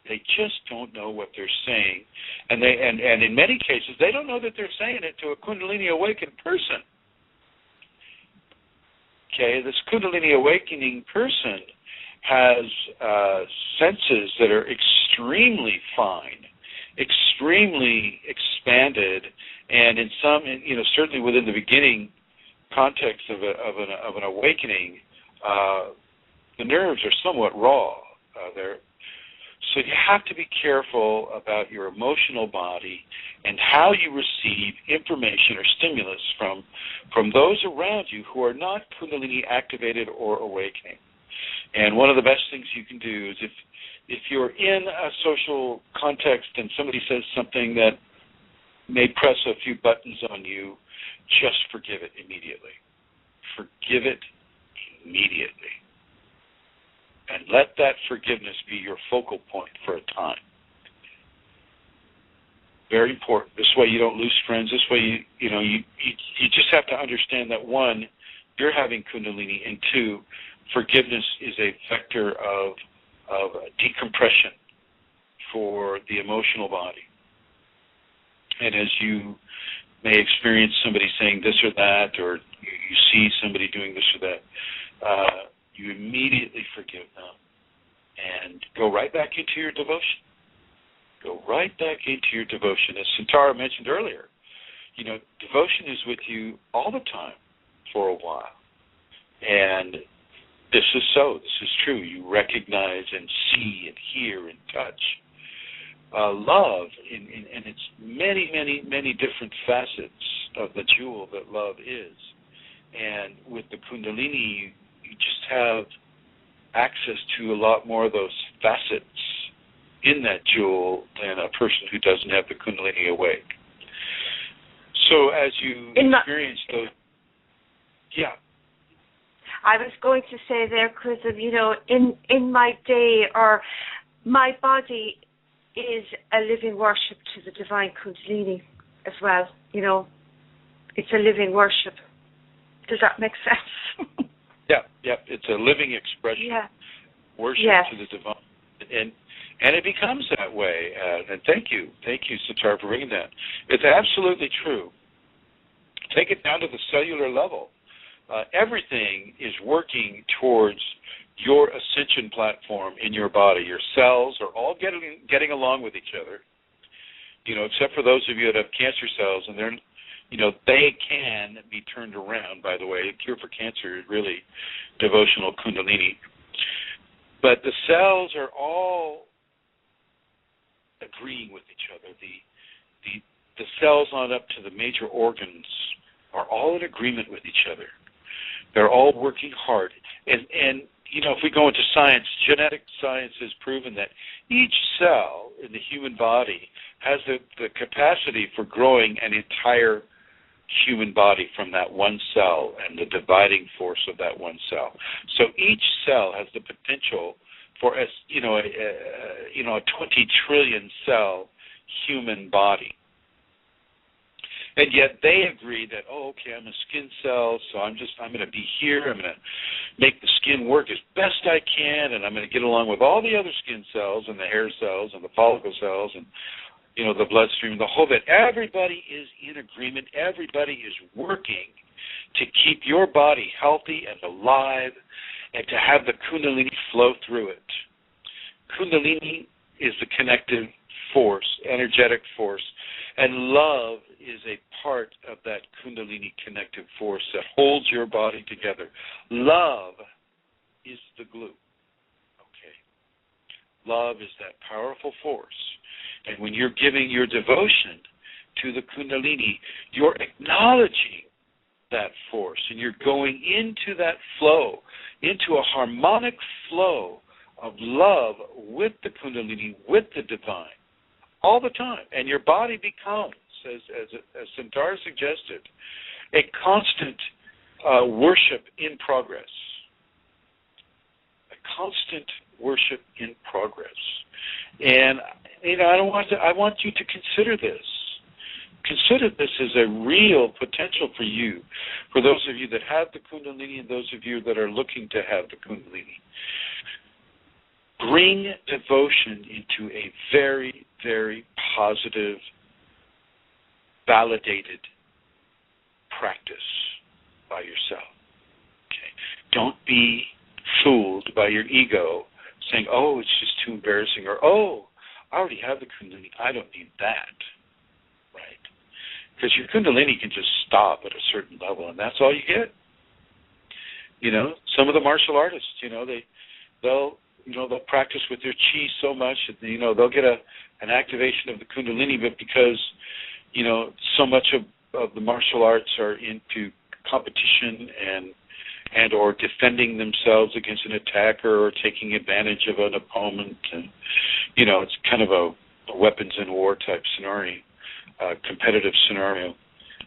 They just don't know what they're saying. And in many cases, they don't know that they're saying it to a Kundalini awakened person. Okay, this Kundalini awakening person has senses that are extremely fine, extremely expanded, and in some, certainly within the beginning context of an awakening, the nerves are somewhat raw. So you have to be careful about your emotional body and how you receive information or stimulus from those around you who are not Kundalini activated or awakening. And one of the best things you can do is if you're in a social context and somebody says something that may press a few buttons on you, just forgive it immediately. Forgive it immediately. And let that forgiveness be your focal point for a time. Very important. This way you don't lose friends. This way you just have to understand that, one, you're having Kundalini, and two, forgiveness is a vector of decompression for the emotional body. And as you may experience somebody saying this or that, or you see somebody doing this or that, you immediately forgive them and go right back into your devotion. Go right back into your devotion. As Santara mentioned earlier, devotion is with you all the time for a while. And this is so. This is true. You recognize and see and hear and touch love in its many, many, many different facets of the jewel that love is. And with the Kundalini, you just have access to a lot more of those facets in that jewel than a person who doesn't have the Kundalini awake. So as you experience those, yeah. I was going to say there, Chris, in my day, or my body is a living worship to the divine Kundalini as well. It's a living worship. Does that make sense? Yeah. It's a living expression. Yeah. Worship to the divine, and it becomes that way. And thank you, Sitar, for bringing that. It's absolutely true. Take it down to the cellular level. Everything is working towards your ascension platform in your body. Your cells are all getting along with each other. Except for those of you that have cancer cells, and they're, they can be turned around. By the way, the cure for cancer is really devotional Kundalini. But the cells are all agreeing with each other. The cells on up to the major organs are all in agreement with each other. They're all working hard. And if we go into science, genetic science has proven that each cell in the human body has the capacity for growing an entire human body from that one cell and the dividing force of that one cell. So each cell has the potential for a 20 trillion cell human body. And yet they agree that, I'm a skin cell, so I'm going to be here. I'm going to make the skin work as best I can, and I'm going to get along with all the other skin cells and the hair cells and the follicle cells and the bloodstream, the whole bit. Everybody is in agreement. Everybody is working to keep your body healthy and alive and to have the Kundalini flow through it. Kundalini is the connective force, energetic force, and love is a part of that Kundalini connective force that holds your body together. Love is the glue. Okay. Love is that powerful force. And when you're giving your devotion to the Kundalini, you're acknowledging that force, and you're going into that flow, into a harmonic flow of love with the Kundalini, with the divine, all the time. And your body becomes, as Santara suggested, a constant worship in progress. A constant worship in progress. And I want you to consider this. Consider this as a real potential for you, for those of you that have the Kundalini and those of you that are looking to have the Kundalini. Bring devotion into a very, very positive, validated practice by yourself. Okay? Don't be fooled by your ego saying, it's just too embarrassing, or, I already have the Kundalini, I don't need that, right? Because your Kundalini can just stop at a certain level, and that's all you get. Some of the martial artists, they'll practice with their chi so much that, they'll get an activation of the Kundalini, but because, so much of the martial arts are into competition and or defending themselves against an attacker or taking advantage of an opponent, and it's kind of a weapons in war type scenario, competitive scenario.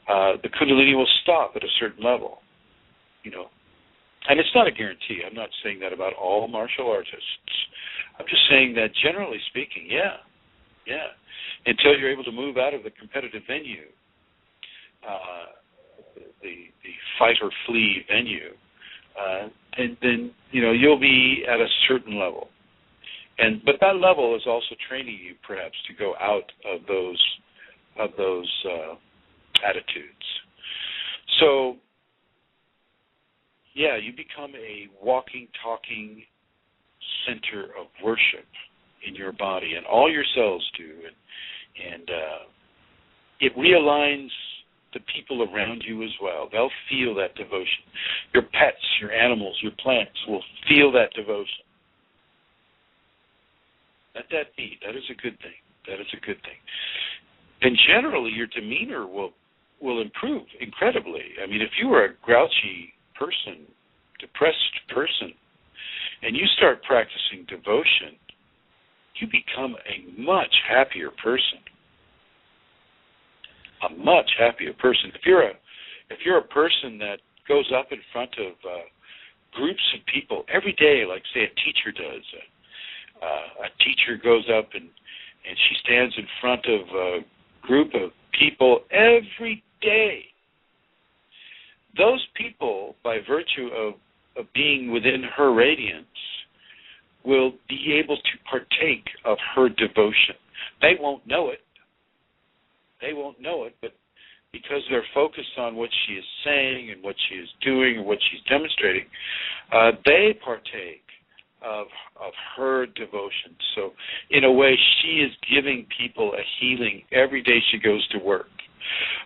The Kundalini will stop at a certain level, and it's not a guarantee. I'm not saying that about all martial artists. I'm just saying that generally speaking, until you're able to move out of the competitive venue, the fight or flee venue, and then you'll be at a certain level, but that level is also training you perhaps to go out of those attitudes. So you become a walking, talking center of worship in your body, and all your cells do, and it realigns the people around you as well. They'll feel that devotion. Your pets, your animals, your plants will feel that devotion. Let that be. That is a good thing. That is a good thing. And generally, your demeanor will improve incredibly. I mean, if you are a grouchy person, depressed person, and you start practicing devotion, you become a much happier person. A much happier person. If you're a person that goes up in front of groups of people every day, like say a teacher does. A teacher goes up and she stands in front of a group of people every day. Those people, by virtue of being within her radiance, will be able to partake of her devotion. They won't know it. But because they're focused on what she is saying and what she is doing and what she's demonstrating, they partake of her devotion. So in a way, she is giving people a healing every day she goes to work.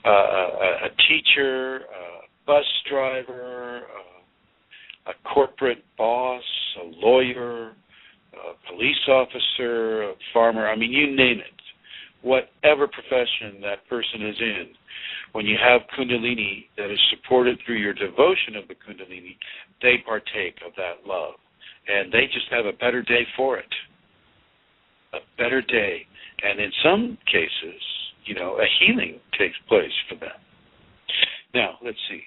A teacher, a bus driver, a corporate boss, a lawyer, a police officer, a farmer, I mean, you name it. Whatever profession that person is in, when you have Kundalini that is supported through your devotion of the Kundalini, they partake of that love. And they just have a better day for it. A better day. And in some cases, a healing takes place for them. Now, let's see.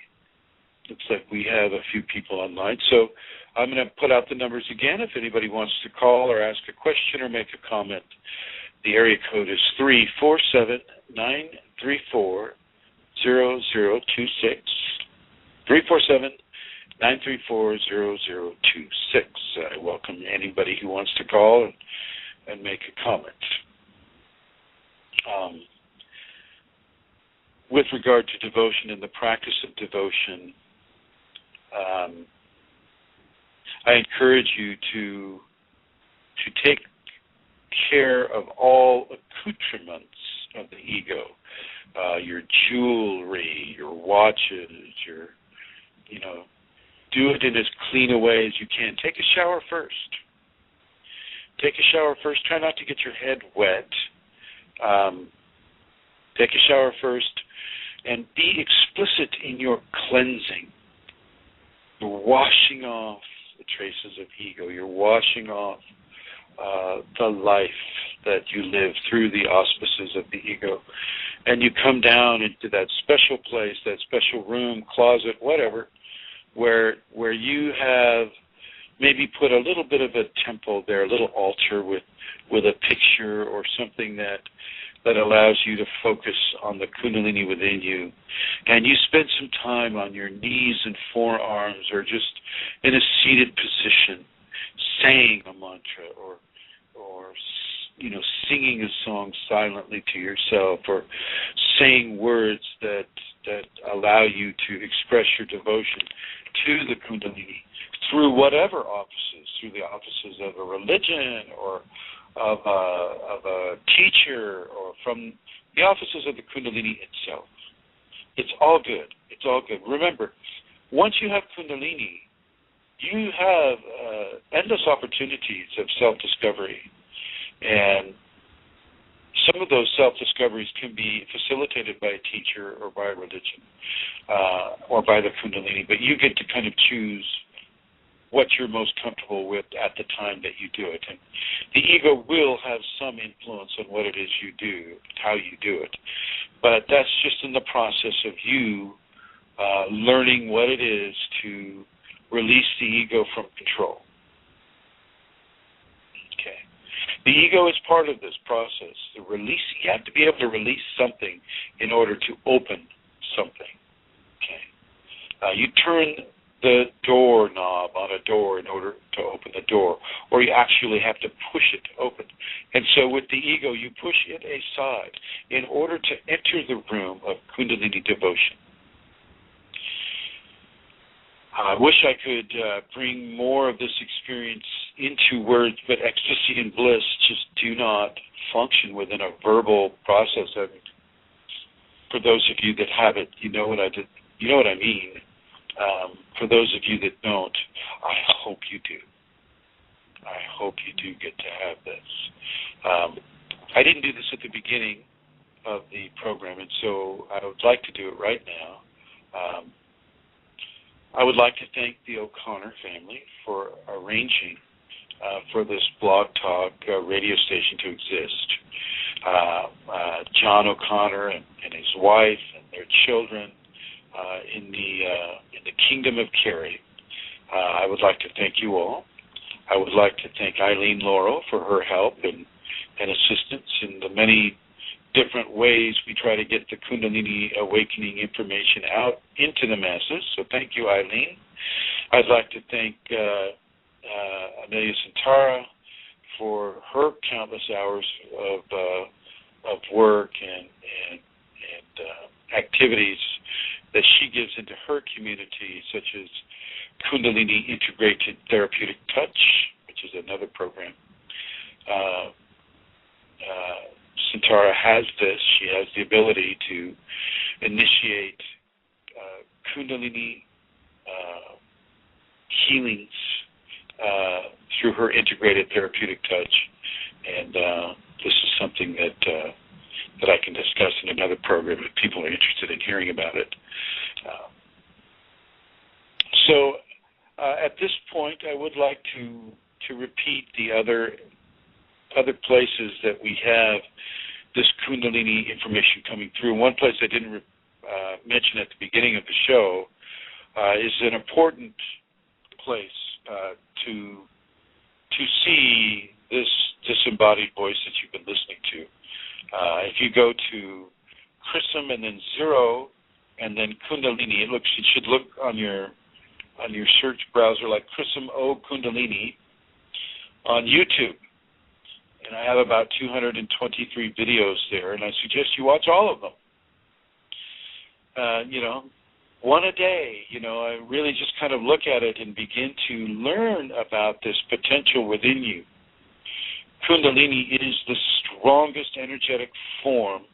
Looks like we have a few people online. So I'm going to put out the numbers again. If anybody wants to call or ask a question or make a comment, the area code is 347-934-0026. 347-934-0026. I welcome anybody who wants to call and make a comment. With regard to devotion and the practice of devotion, I encourage you to take care of all accoutrements of the ego, your jewelry, your watches, do it in as clean a way as you can. Take a shower first. Try not to get your head wet. Take a shower first and be explicit in your cleansing. You're washing off the traces of ego. You're washing off the life that you live through the auspices of the ego. And you come down into that special place, that special room, closet, whatever, where you have maybe put a little bit of a temple there, a little altar with a picture or something that allows you to focus on the Kundalini within you. And you spend some time on your knees and forearms or just in a seated position saying a mantra or singing a song silently to yourself or saying words that allow you to express your devotion to the Kundalini through whatever offices, through the offices of a religion or of a teacher or from the offices of the Kundalini itself. It's all good. Remember, once you have Kundalini, you have endless opportunities of self-discovery. And some of those self-discoveries can be facilitated by a teacher or by a religion or by the Kundalini, but you get to kind of choose what you're most comfortable with at the time that you do it. And the ego will have some influence on what it is you do, how you do it. But that's just in the process of you learning what it is to release the ego from control. Okay. The ego is part of this process. You have to be able to release something in order to open something. Okay. You turn the door knob on a door in order to open the door, or you actually have to push it open. And so with the ego, you push it aside in order to enter the room of Kundalini devotion. I wish I could bring more of this experience into words, but ecstasy and bliss just do not function within a verbal process. I mean, for those of you that have it, you know what I mean. For those of you that don't, I hope you do. I hope you do get to have this. I didn't do this at the beginning of the program, and so I would like to do it right now. I would like to thank the O'Connor family for arranging for this Blog Talk radio station to exist. John O'Connor and his wife and their children in the Kingdom of Kerry I would like to thank you all. I would like to thank Eileen Laurel for her help and assistance in the many different ways we try to get the Kundalini awakening information out into the masses. So thank you, Eileen. I'd like to thank Amelia Santara for her countless hours of work and activities that she gives into her community, such as Kundalini Integrated Therapeutic Touch, which is another program. Santara has this. She has the ability to initiate Kundalini healings through her integrated therapeutic touch, and this is something that I can discuss in another program if people are interested in hearing about it. So at this point, I would like to repeat the other places that we have this Kundalini information coming through. One place I didn't mention at the beginning of the show is an important place to see this disembodied voice that you've been listening to. If you go to Chrism and then 0 and then Kundalini, it should look on your search browser like Chrism O Kundalini on YouTube. And I have about 223 videos there, and I suggest you watch all of them. One a day, I really just kind of look at it and begin to learn about this potential within you. Kundalini is the strongest energetic form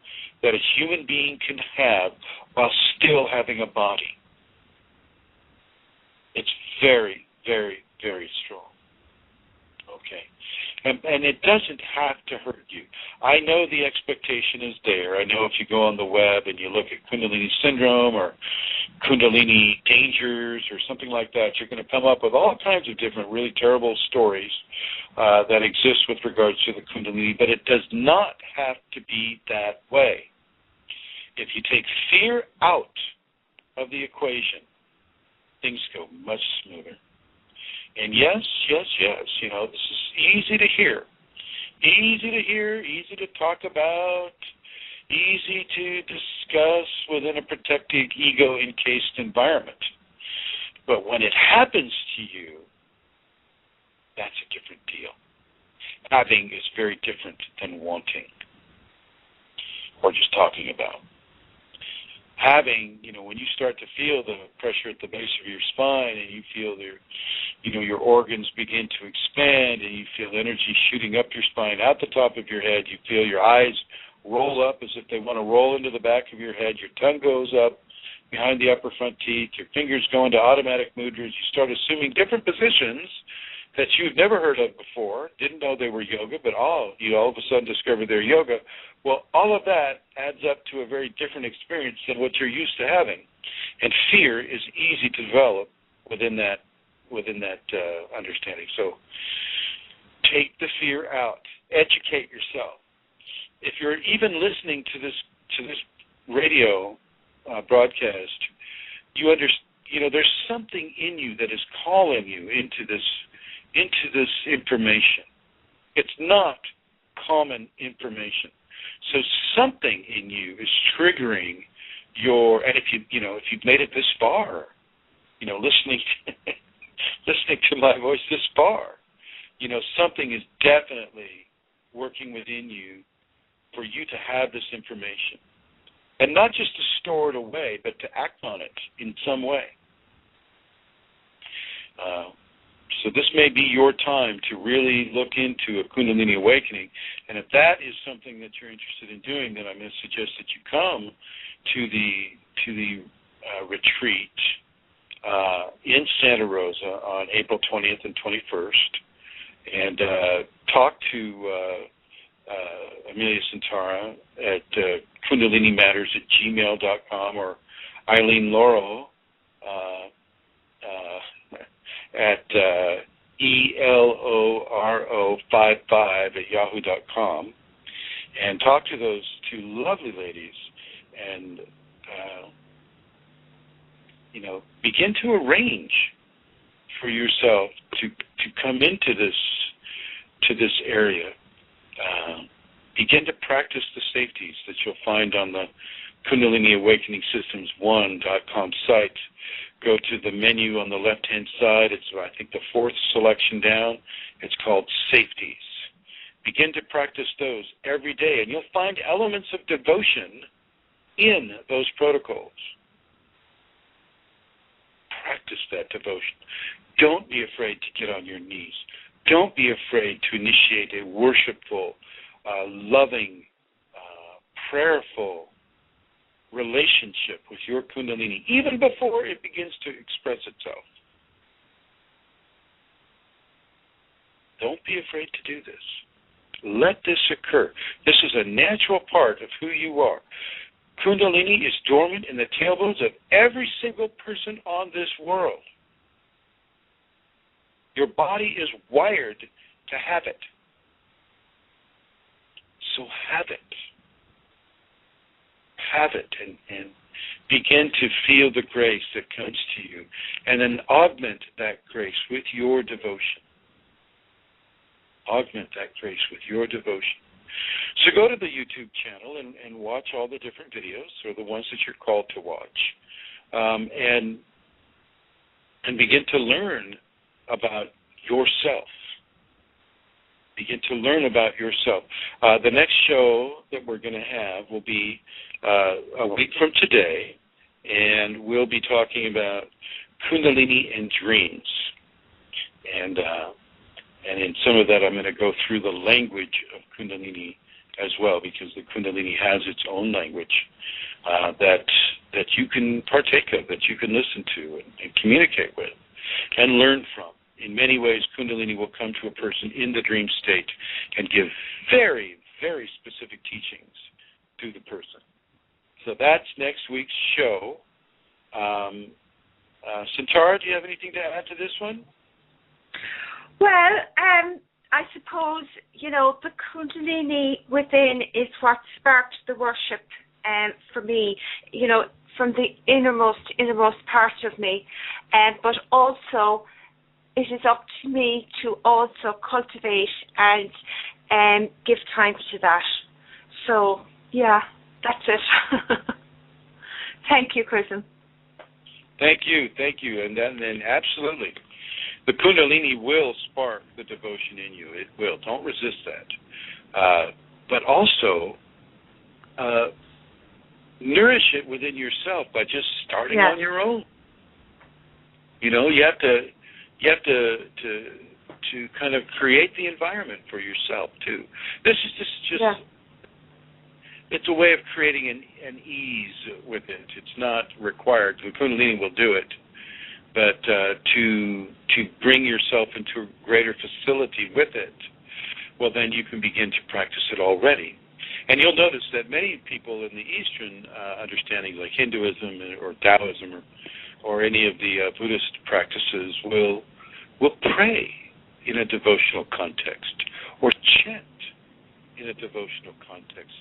that a human being can have while still having a body. It's very, very, very strong. Okay. And it doesn't have to hurt you. I know the expectation is there. I know if you go on the web and you look at Kundalini syndrome or Kundalini dangers or something like that, you're going to come up with all kinds of different really terrible stories that exist with regards to the Kundalini, but it does not have to be that way. If you take fear out of the equation, things go much smoother. And yes, this is easy to hear. Easy to talk about, easy to discuss within a protected, ego-encased environment. But when it happens to you, that's a different deal. Having is very different than wanting or just talking about. Having, when you start to feel the pressure at the base of your spine and you feel your organs begin to expand and you feel energy shooting up your spine, out the top of your head, you feel your eyes roll up as if they want to roll into the back of your head, your tongue goes up behind the upper front teeth, your fingers go into automatic mudras, you start assuming different positions that you've never heard of before, didn't know they were yoga, but you all of a sudden discover they're yoga. Well, all of that adds up to a very different experience than what you're used to having. And fear is easy to develop within that understanding. So take the fear out. Educate yourself. If you're even listening to this radio broadcast, you understand. There's something in you that is calling you into this information. It's not common information. So something in you is triggering and if you've made it this far, listening to my voice this far, something is definitely working within you for you to have this information. And not just to store it away, but to act on it in some way. So this may be your time to really look into a Kundalini awakening. And if that is something that you're interested in doing, then I'm going to suggest that you come to the retreat in Santa Rosa on April 20th and 21st and talk to Amelia Santara at kundalinimatters@gmail.com or Eileen Laurel at ELORO55 and talk to those two lovely ladies and begin to arrange for yourself to come into this area. Begin to practice the safeties that you'll find on the Kundalini Awakening Systems1.com site. Go to the menu on the left-hand side. It's, I think, the fourth selection down. It's called Safeties. Begin to practice those every day, and you'll find elements of devotion in those protocols. Practice that devotion. Don't be afraid to get on your knees. Don't be afraid to initiate a worshipful, loving, prayerful relationship with your Kundalini, even before it begins to express itself. Don't be afraid to do this. Let this occur. This is a natural part of who you are. Kundalini is dormant in the tailbones of every single person on this world. Your body is wired to have it. So have it. Have it and begin to feel the grace that comes to you, and then augment that grace with your devotion. Augment that grace with your devotion. So go to the YouTube channel and watch all the different videos, or the ones that you're called to watch, and begin to learn about yourself. Begin to learn about yourself. The next show that we're going to have will be a week from today, and we'll be talking about Kundalini and dreams. And in some of that, I'm going to go through the language of Kundalini as well, because the Kundalini has its own language that you can partake of, that you can listen to and communicate with and learn from. In many ways, Kundalini will come to a person in the dream state and give very, very specific teachings to the person. So that's next week's show. Santara, do you have anything to add to this one? Well, I suppose, the Kundalini within is what sparked the worship for me, from the innermost part of me. But also, it is up to me to also cultivate and give time to that. So, yeah, that's it. Thank you, Chrism. Thank you. And then absolutely, the Kundalini will spark the devotion in you. It will. Don't resist that. But also, nourish it within yourself by just starting on your own. You have to kind of create the environment for yourself too. This is just it's a way of creating an ease with it. It's not required. The Kundalini will do it, but to bring yourself into a greater facility with it, well, then you can begin to practice it already. And you'll notice that many people in the Eastern understandings, like Hinduism or Taoism or any of the Buddhist practices, will pray in a devotional context or chant in a devotional context.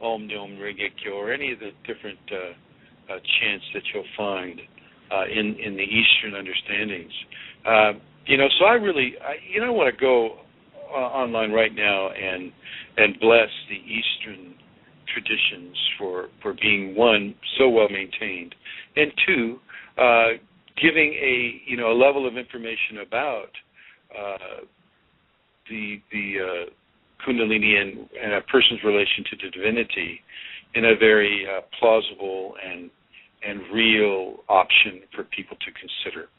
Om Nyom Regekyo, or any of the different chants that you'll find in the Eastern understandings. So I want to go online right now and bless the Eastern traditions for being, one, so well maintained, and two, giving a level of information about the Kundalini and a person's relation to the divinity in a very plausible and real option for people to consider.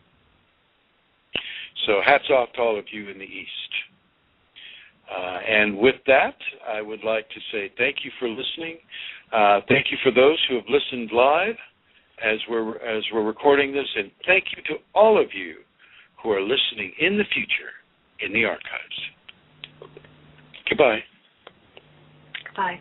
So hats off to all of you in the East. And with that, I would like to say thank you for listening. Thank you for those who have listened live as we're recording this, and thank you to all of you who are listening in the future in the archives. Goodbye. Bye.